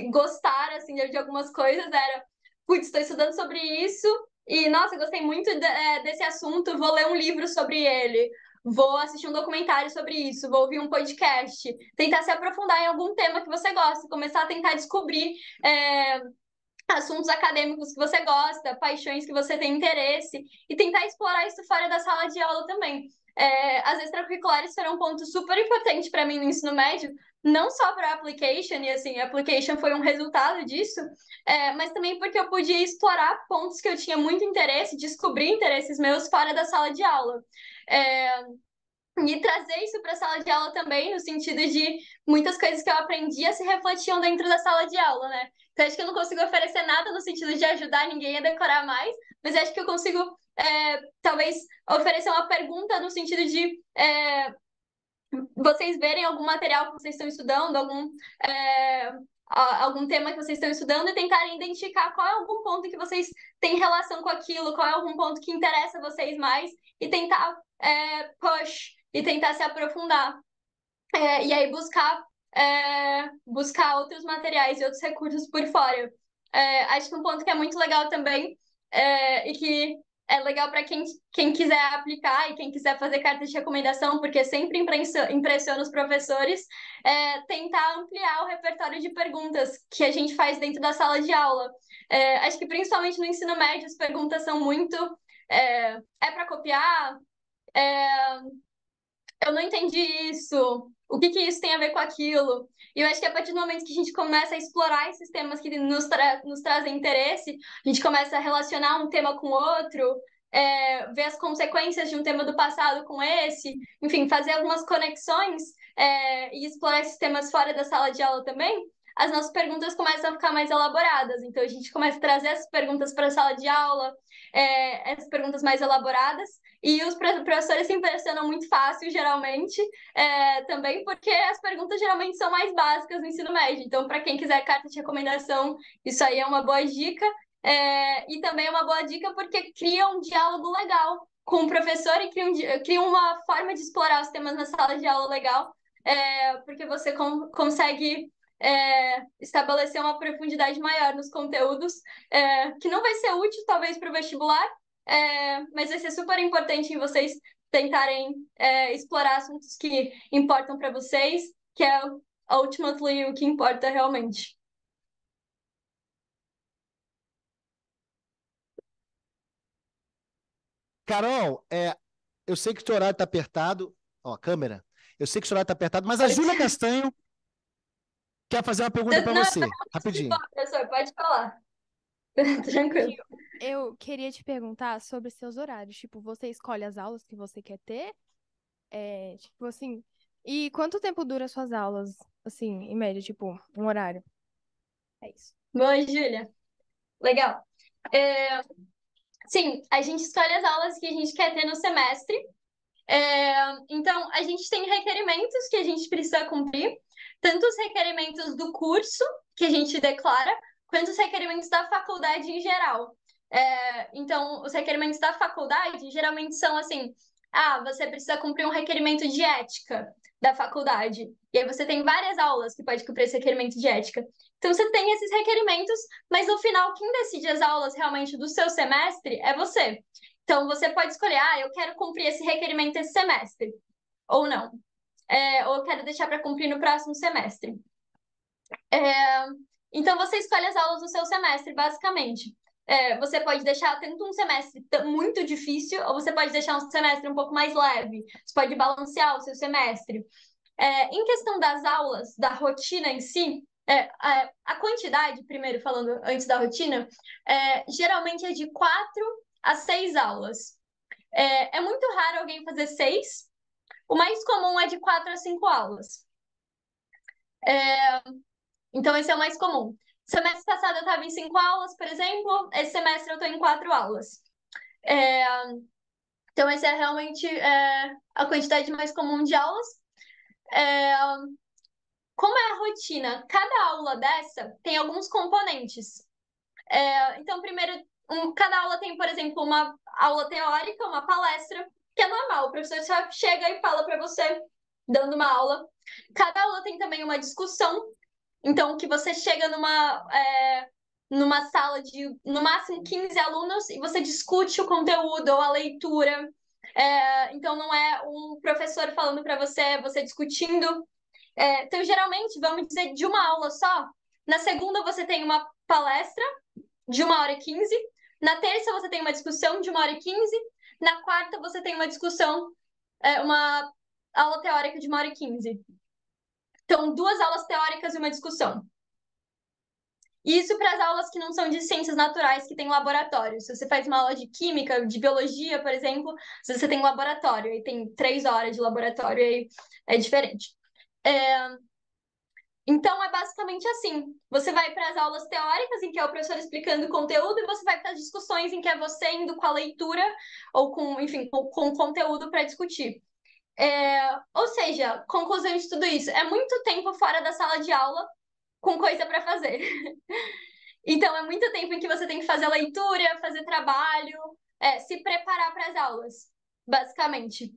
gostar assim de algumas coisas. Putz, estou estudando sobre isso e nossa, gostei muito desse assunto, vou ler um livro sobre ele, vou assistir um documentário sobre isso, vou ouvir um podcast, tentar se aprofundar em algum tema que você gosta, começar a tentar descobrir assuntos acadêmicos que você gosta, paixões que você tem interesse, e tentar explorar isso fora da sala de aula também. As extracurriculares foram um ponto super importante para mim no ensino médio, não só para a application, e assim, a application foi um resultado disso, mas também porque eu podia explorar pontos que eu tinha muito interesse, descobrir interesses meus fora da sala de aula. E trazer isso para a sala de aula também, no sentido de muitas coisas que eu aprendia se refletiam dentro da sala de aula, né? Então, acho que eu não consigo oferecer nada no sentido de ajudar ninguém a decorar mais, mas acho que eu consigo talvez oferecer uma pergunta no sentido de vocês verem algum material que vocês estão estudando, algum tema que vocês estão estudando e tentarem identificar qual é algum ponto que vocês têm relação com aquilo, qual é algum ponto que interessa vocês mais e tentar push e tentar se aprofundar. E aí buscar outros materiais e outros recursos por fora. Acho que um ponto que é muito legal também e que é legal para quem quiser aplicar e quem quiser fazer carta de recomendação, porque sempre impressiona os professores, tentar ampliar o repertório de perguntas que a gente faz dentro da sala de aula. Acho que principalmente no ensino médio as perguntas são muito para copiar? Eu não entendi isso. O que isso tem a ver com aquilo? E eu acho que a partir do momento que a gente começa a explorar esses temas que nos trazem interesse, a gente começa a relacionar um tema com outro, ver as consequências de um tema do passado com esse, enfim, fazer algumas conexões e explorar esses temas fora da sala de aula também, as nossas perguntas começam a ficar mais elaboradas. Então, a gente começa a trazer essas perguntas para a sala de aula, essas perguntas mais elaboradas, e os professores se impressionam muito fácil, geralmente, também porque as perguntas geralmente são mais básicas no ensino médio. Então, para quem quiser carta de recomendação, isso aí é uma boa dica. E também é uma boa dica porque cria um diálogo legal com o professor e cria uma forma de explorar os temas na sala de aula legal, porque você consegue estabelecer uma profundidade maior nos conteúdos, que não vai ser útil, talvez, para o vestibular, mas vai ser super importante em vocês tentarem explorar assuntos que importam para vocês, que é ultimately o que importa realmente. Carol, eu sei que o seu horário está apertado. Ó, câmera. Eu sei que o seu horário está apertado, mas a Júlia Castanho quer fazer uma pergunta para você. Rapidinho. Professor, pode falar. Tranquilo. Eu queria te perguntar sobre seus horários. Tipo, você escolhe as aulas que você quer ter? Tipo assim. E quanto tempo dura suas aulas? Assim, em média, tipo, um horário. É isso. Boa, Júlia. Legal. Sim, a gente escolhe as aulas que a gente quer ter no semestre. Então, a gente tem requerimentos que a gente precisa cumprir, tanto os requerimentos do curso que a gente declara, quanto os requerimentos da faculdade em geral. Então, os requerimentos da faculdade geralmente são assim: você precisa cumprir um requerimento de ética da faculdade. E aí você tem várias aulas que pode cumprir esse requerimento de ética. Então, você tem esses requerimentos, mas no final, quem decide as aulas realmente do seu semestre é você. Então, você pode escolher, eu quero cumprir esse requerimento esse semestre, ou não. Ou eu quero deixar para cumprir no próximo semestre. Então, você escolhe as aulas do seu semestre, basicamente. Você pode deixar tanto um semestre muito difícil, ou você pode deixar um semestre um pouco mais leve. Você pode balancear o seu semestre. Em questão das aulas, da rotina em si, a quantidade, primeiro falando antes da rotina, geralmente é de 4 a 6 aulas. É muito raro alguém fazer 6. O mais comum é de 4 a 5 aulas. Então, esse é o mais comum. Semestre passado eu estava em 5 aulas, por exemplo. Esse semestre eu estou em 4 aulas. Então, essa é realmente a quantidade mais comum de aulas. Como é a rotina? Cada aula dessa tem alguns componentes. Então, primeiro, cada aula tem, por exemplo, uma aula teórica, uma palestra, que é normal. O professor só chega e fala para você, dando uma aula. Cada aula tem também uma discussão. Então, que você chega numa sala de, no máximo, 15 alunos e você discute o conteúdo ou a leitura. Então, não é um professor falando para você, você discutindo. Então, geralmente, vamos dizer, de uma aula só. Na segunda, você tem uma palestra de 1h15. Na terça, você tem uma discussão de 1h15. Na quarta, você tem uma discussão, uma aula teórica de 1h15. Então, 2 aulas teóricas e uma discussão. Isso para as aulas que não são de ciências naturais, que tem laboratório. Se você faz uma aula de química, de biologia, por exemplo, se você tem laboratório, aí tem 3 horas de laboratório, aí é diferente. Então, é basicamente assim. Você vai para as aulas teóricas, em que é o professor explicando o conteúdo, e você vai para as discussões, em que é você indo com a leitura, ou com, enfim, com conteúdo para discutir. Ou seja, conclusão de tudo isso, é muito tempo fora da sala de aula com coisa para fazer. Então, é muito tempo em que você tem que fazer leitura, fazer trabalho, se preparar para as aulas, basicamente.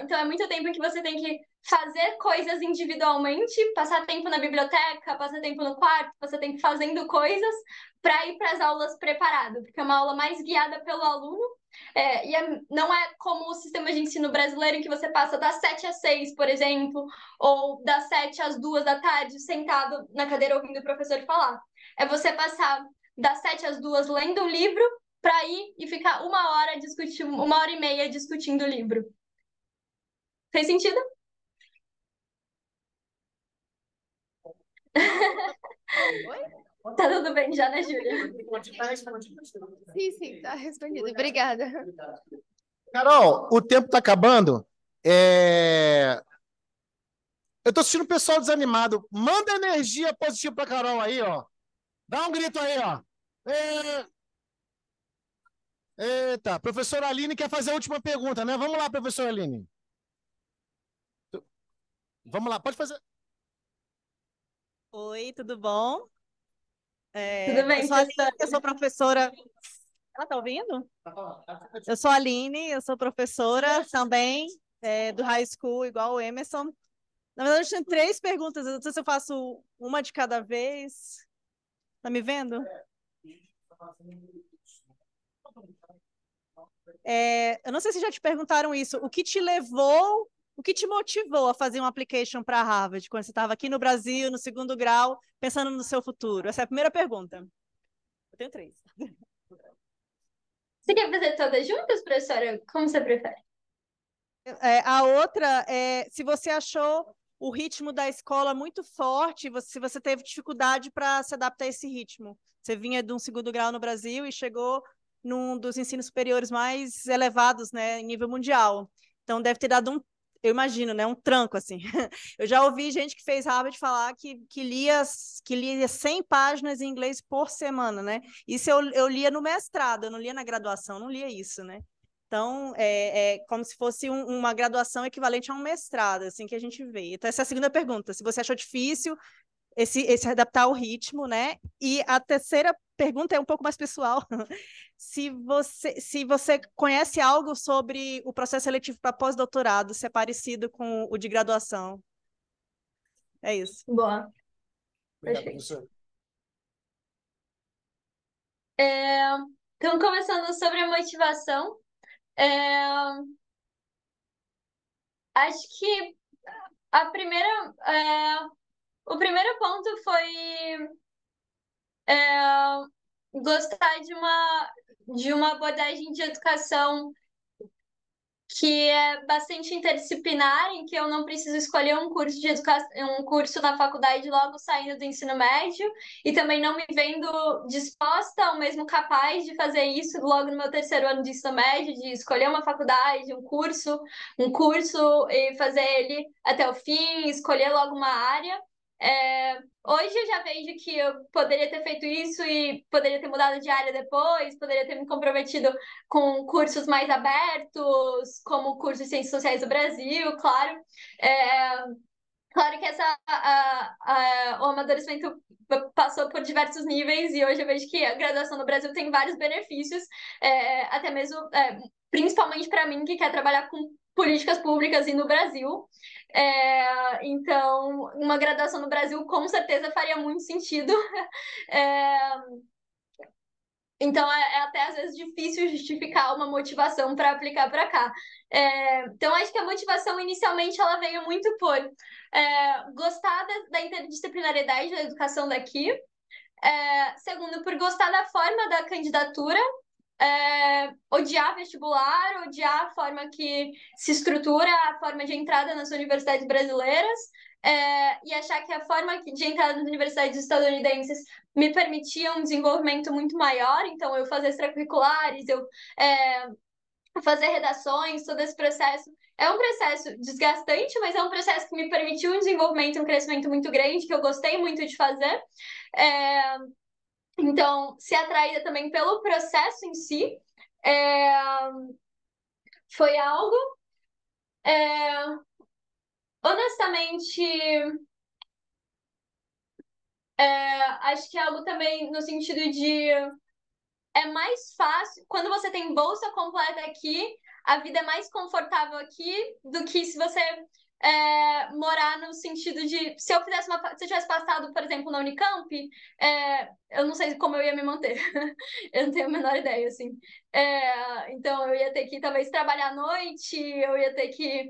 Então, é muito tempo em que você tem que fazer coisas individualmente, passar tempo na biblioteca, passar tempo no quarto, passar tempo fazendo coisas para ir para as aulas preparado, porque é uma aula mais guiada pelo aluno. Não é como o sistema de ensino brasileiro, em que você passa das 7 às 6, por exemplo, ou das 7 às 2 da tarde, sentado na cadeira ouvindo o professor falar. É você passar das 7 às 2 lendo um livro para ir e ficar 1 hora e meia discutindo o livro. Fez sentido? Tá tudo bem já, né, Júlia? Sim, tá respondido. Obrigada. Carol, o tempo está acabando. Eu tô assistindo o pessoal desanimado. Manda energia positiva para Carol aí, ó. Dá um grito aí, ó. Eita, professora Aline quer fazer a última pergunta, né? Vamos lá, professora Aline. Vamos lá, pode fazer. Oi, tudo bom? Tudo bem, eu sou a Aline, professora? eu sou professora. Ela tá ouvindo? Eu sou a Aline, eu sou professora também do high school, igual o Emerson. Na verdade, eu tenho 3 perguntas. Eu não sei se eu faço uma de cada vez. Tá me vendo? Eu não sei se já te perguntaram isso. O que te motivou a fazer um application para Harvard quando você estava aqui no Brasil, no 2º grau, pensando no seu futuro? Essa é a primeira pergunta. Eu tenho 3. Você quer fazer todas juntas, professora? Como você prefere? A outra é se você achou o ritmo da escola muito forte, se você teve dificuldade para se adaptar a esse ritmo. Você vinha de um 2º grau no Brasil e chegou num dos ensinos superiores mais elevados, né, em nível mundial. Então, deve ter dado eu imagino, né, um tranco, assim. Eu já ouvi gente que fez Harvard falar que lia 100 páginas em inglês por semana, né? Isso eu lia no mestrado, eu não lia na graduação, não lia isso, né? Então, é como se fosse uma graduação equivalente a um mestrado, assim que a gente vê. Então, essa é a segunda pergunta. Se você achou difícil esse adaptar ao ritmo, né? E a terceira pergunta é um pouco mais pessoal. Se você conhece algo sobre o processo seletivo para pós-doutorado, se é parecido com o de graduação. É isso. Boa. Obrigado, Perfeito. professor. Então, começando sobre a motivação, acho que a primeira, o primeiro ponto foi gostar de uma abordagem de educação que é bastante interdisciplinar, em que eu não preciso escolher um curso de educação, um curso na faculdade logo saindo do ensino médio, e também não me vendo disposta ou mesmo capaz de fazer isso logo no meu 3º ano de ensino médio, de escolher uma faculdade, um curso e fazer ele até o fim, escolher logo uma área. Hoje eu já vejo que eu poderia ter feito isso e poderia ter mudado de área depois, poderia ter me comprometido com cursos mais abertos, como o curso de Ciências Sociais do Brasil, claro. Claro que o amadurecimento passou por diversos níveis e hoje eu vejo que a graduação no Brasil tem vários benefícios, até mesmo, principalmente para mim que quer trabalhar com políticas públicas e no Brasil. Então, uma graduação no Brasil com certeza faria muito sentido. Então, até às vezes difícil justificar uma motivação para aplicar para cá. Então, acho que a motivação inicialmente ela veio muito por gostar da interdisciplinariedade da educação daqui. Segundo, por gostar da forma da candidatura. Odiar vestibular, odiar a forma que se estrutura a forma de entrada nas universidades brasileiras, e achar que a forma de entrada nas universidades estadunidenses me permitia um desenvolvimento muito maior, então eu fazia extracurriculares, eu fazer redações, todo esse processo. É um processo desgastante, mas é um processo que me permitiu um desenvolvimento, um crescimento muito grande, que eu gostei muito de fazer. Então, ser atraída também pelo processo em si, foi algo, honestamente, acho que é algo também no sentido de é mais fácil, quando você tem bolsa completa aqui, a vida é mais confortável aqui do que se você morar no sentido de, se eu tivesse passado, por exemplo, na Unicamp, eu não sei como eu ia me manter. Eu não tenho a menor ideia, assim. Então, eu ia ter que, talvez, trabalhar à noite, eu ia ter que...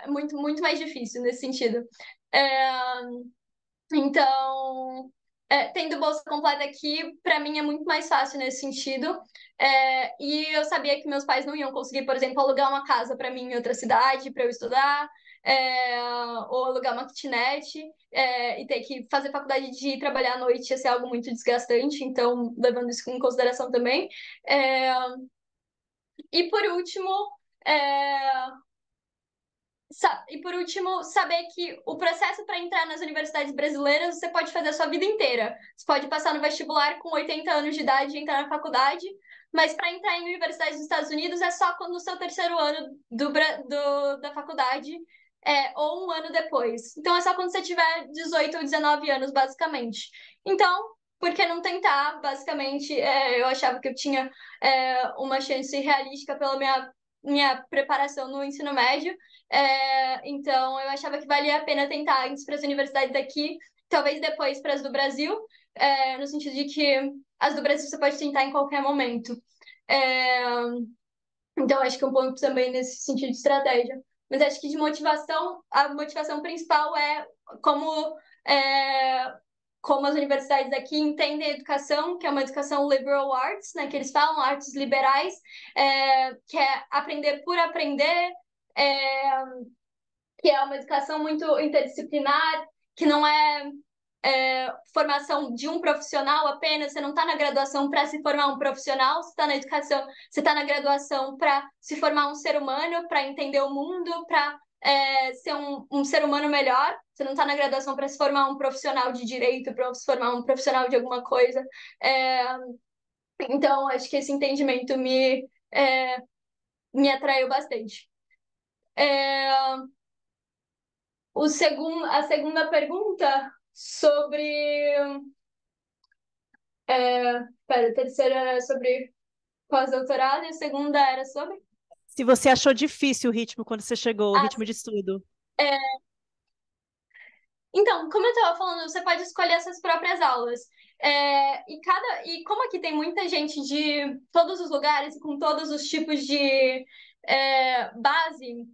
muito, muito mais difícil nesse sentido. Então, tendo bolsa completa aqui, para mim é muito mais fácil nesse sentido. E eu sabia que meus pais não iam conseguir, por exemplo, alugar uma casa para mim em outra cidade para eu estudar, ou alugar uma kitnet, e ter que fazer faculdade de trabalhar à noite ia ser algo muito desgastante, então, levando isso em consideração também. E por último, saber que o processo para entrar nas universidades brasileiras você pode fazer a sua vida inteira. Você pode passar no vestibular com 80 anos de idade e entrar na faculdade, mas para entrar em universidades dos Estados Unidos é só no seu terceiro ano da faculdade, ou um ano depois. Então é só quando você tiver 18 ou 19 anos, basicamente. Então, por que não tentar? Basicamente, eu achava que eu tinha uma chance realística pela minha preparação no ensino médio. Então, eu achava que valia a pena tentar antes para as universidades daqui, talvez depois para as do Brasil, no sentido de que as do Brasil você pode tentar em qualquer momento. Então, acho que um ponto também nesse sentido de estratégia. Mas acho que de motivação, a motivação principal é como, como as universidades aqui entendem a educação, que é uma educação liberal arts, né, que eles falam, artes liberais, que é aprender por aprender, que é uma educação muito interdisciplinar, que não é formação de um profissional apenas, você não está na graduação para se formar um profissional, você está na educação, você está na graduação para se formar um ser humano, para entender o mundo, para ser um ser humano melhor, você não está na graduação para se formar um profissional de direito, para se formar um profissional de alguma coisa. Então, acho que esse entendimento me atraiu bastante. A segunda pergunta sobre... a terceira era sobre pós-doutorado e a segunda era sobre... Se você achou difícil o ritmo quando você chegou, o ritmo de estudo. Então, como eu estava falando, você pode escolher suas próprias aulas. E como aqui tem muita gente de todos os lugares, com todos os tipos de base,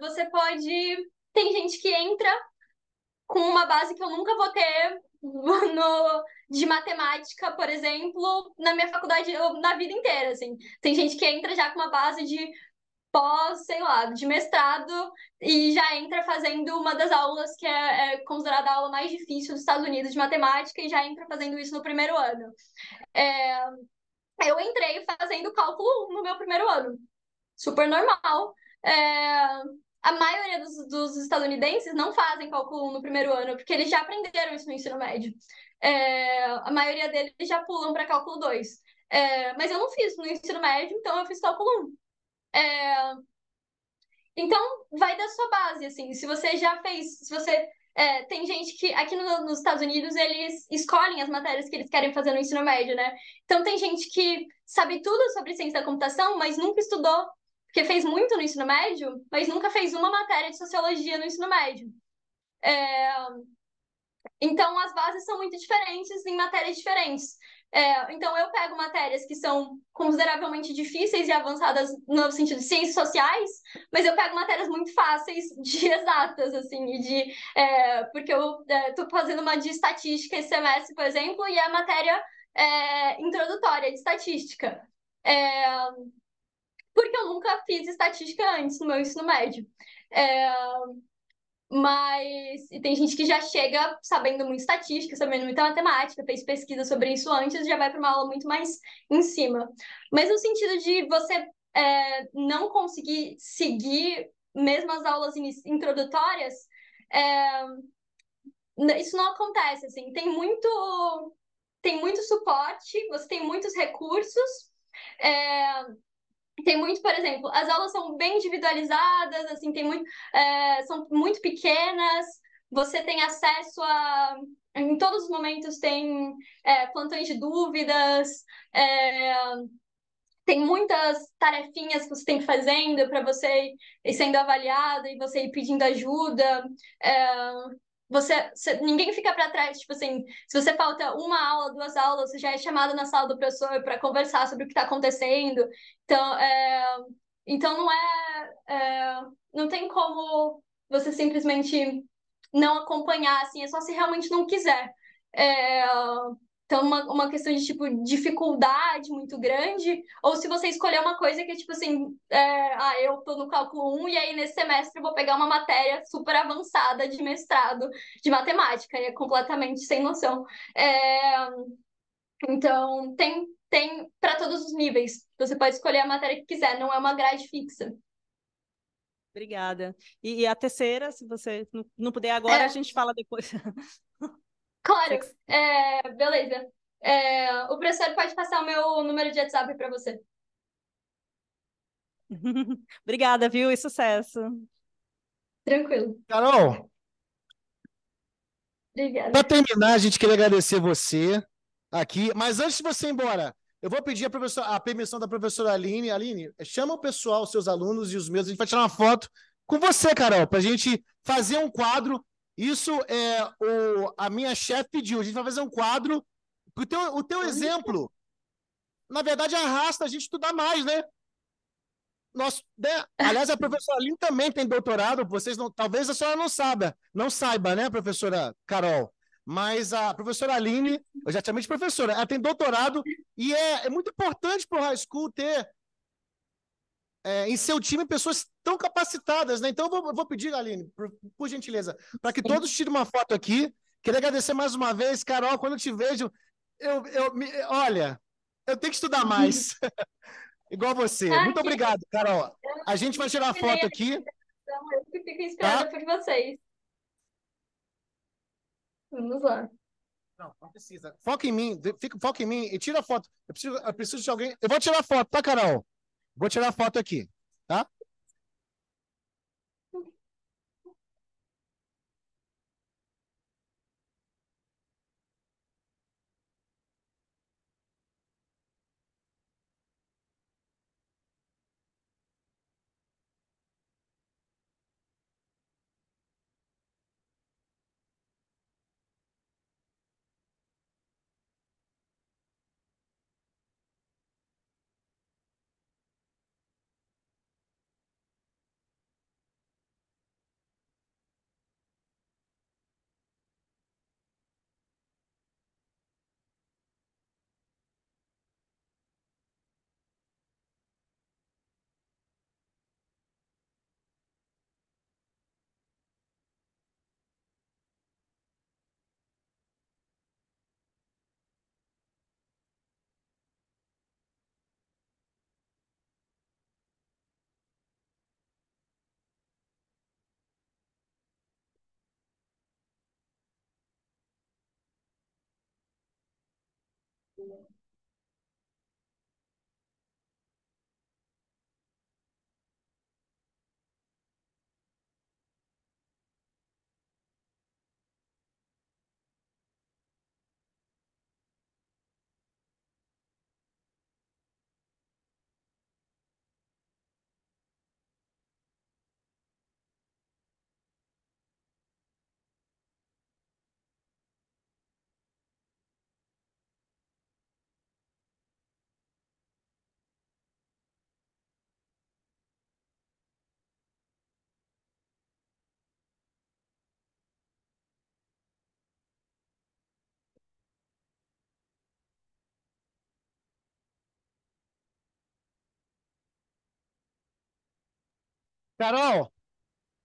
você pode... Tem gente que entra com uma base que eu nunca vou ter de matemática, por exemplo, na minha faculdade, na vida inteira, assim. Tem gente que entra já com uma base de sei lá, de mestrado e já entra fazendo uma das aulas que é considerada a aula mais difícil dos Estados Unidos de matemática e já entra fazendo isso no primeiro ano. Eu entrei fazendo cálculo 1 no meu primeiro ano. Super normal. A maioria dos estadunidenses não fazem cálculo 1 no primeiro ano, porque eles já aprenderam isso no ensino médio. A maioria deles já pulam para cálculo 2. Mas eu não fiz no ensino médio, então eu fiz cálculo 1. Então, vai da sua base, assim. Se você já fez, se você... tem gente que, aqui nos Estados Unidos, eles escolhem as matérias que eles querem fazer no ensino médio, né? Então, tem gente que sabe tudo sobre ciência da computação, mas nunca estudou, porque fez muito no ensino médio, mas nunca fez uma matéria de sociologia no ensino médio. Então, as bases são muito diferentes em matérias diferentes. Então, eu pego matérias que são consideravelmente difíceis e avançadas no sentido de ciências sociais, mas eu pego matérias muito fáceis de exatas, assim, porque eu estou fazendo uma de estatística esse semestre, por exemplo, e a matéria introdutória de estatística. Porque eu nunca fiz estatística antes no meu ensino médio. E tem gente que já chega sabendo muito estatística, sabendo muita matemática, fez pesquisa sobre isso antes e já vai para uma aula muito mais em cima. Mas no sentido de você não conseguir seguir mesmo as aulas introdutórias, isso não acontece, assim, tem muito suporte, você tem muitos recursos, tem muito, por exemplo, as aulas são bem individualizadas, assim, são muito pequenas, você tem acesso em todos os momentos tem plantões de dúvidas, tem muitas tarefinhas que você tem que ir fazendo para você ir sendo avaliado e você ir pedindo ajuda. Ninguém fica para trás, tipo assim, se você falta uma aula, 2 aulas, você já é chamado na sala do professor para conversar sobre o que está acontecendo. Então não tem como você simplesmente não acompanhar, assim, é só se realmente não quiser. Então, uma questão de, tipo, dificuldade muito grande, ou se você escolher uma coisa que é, tipo assim, eu tô no cálculo 1 e aí nesse semestre eu vou pegar uma matéria super avançada de mestrado de matemática, e é completamente sem noção. Então, tem para todos os níveis. Você pode escolher a matéria que quiser, não é uma grade fixa. Obrigada. E a terceira, se você não puder agora, a gente fala depois. Claro, beleza. O professor pode passar o meu número de WhatsApp para você. Obrigada, viu? E sucesso. Tranquilo. Carol, Obrigada. para terminar, a gente queria agradecer você aqui, mas antes de você ir embora, eu vou pedir a permissão da professora Aline. Aline, chama o pessoal, os seus alunos e os meus, a gente vai tirar uma foto com você, Carol, para a gente fazer um quadro. Isso a minha chefe pediu, a gente vai fazer um quadro. O teu exemplo, na verdade, arrasta a gente estudar mais, né? Aliás, a professora Aline também tem doutorado, talvez a senhora não saiba, né, professora Carol? Mas a professora Aline, eu já chamei de professora, ela tem doutorado e é muito importante para o high school ter em seu time pessoas tão capacitadas, né? Então eu vou pedir, Aline, por gentileza, para que todos tirem uma foto aqui. Queria agradecer mais uma vez, Carol, quando eu te vejo, olha, eu tenho que estudar mais. Igual você. Muito obrigado, Carol. A gente vai tirar foto aqui. Eu que fico inspirada por vocês. Vamos lá. Não precisa. Foca em mim, foca em mim e tira a foto. Eu preciso de alguém. Eu vou tirar foto, tá, Carol? Vou tirar foto aqui, tá?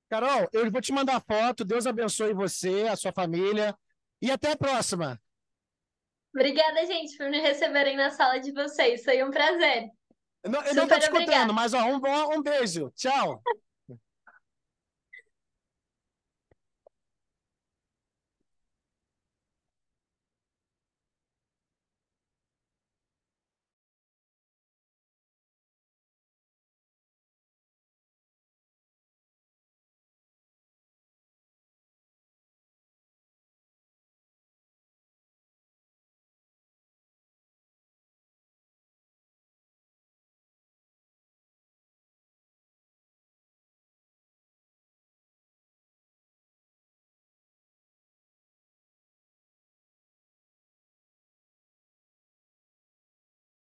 Carol, eu vou te mandar foto. Deus abençoe você, a sua família. E até a próxima. Obrigada, gente, por me receberem na sala de vocês. Foi um prazer. Eu não tô Super te escutando, obrigada. mas ó, um beijo. Tchau.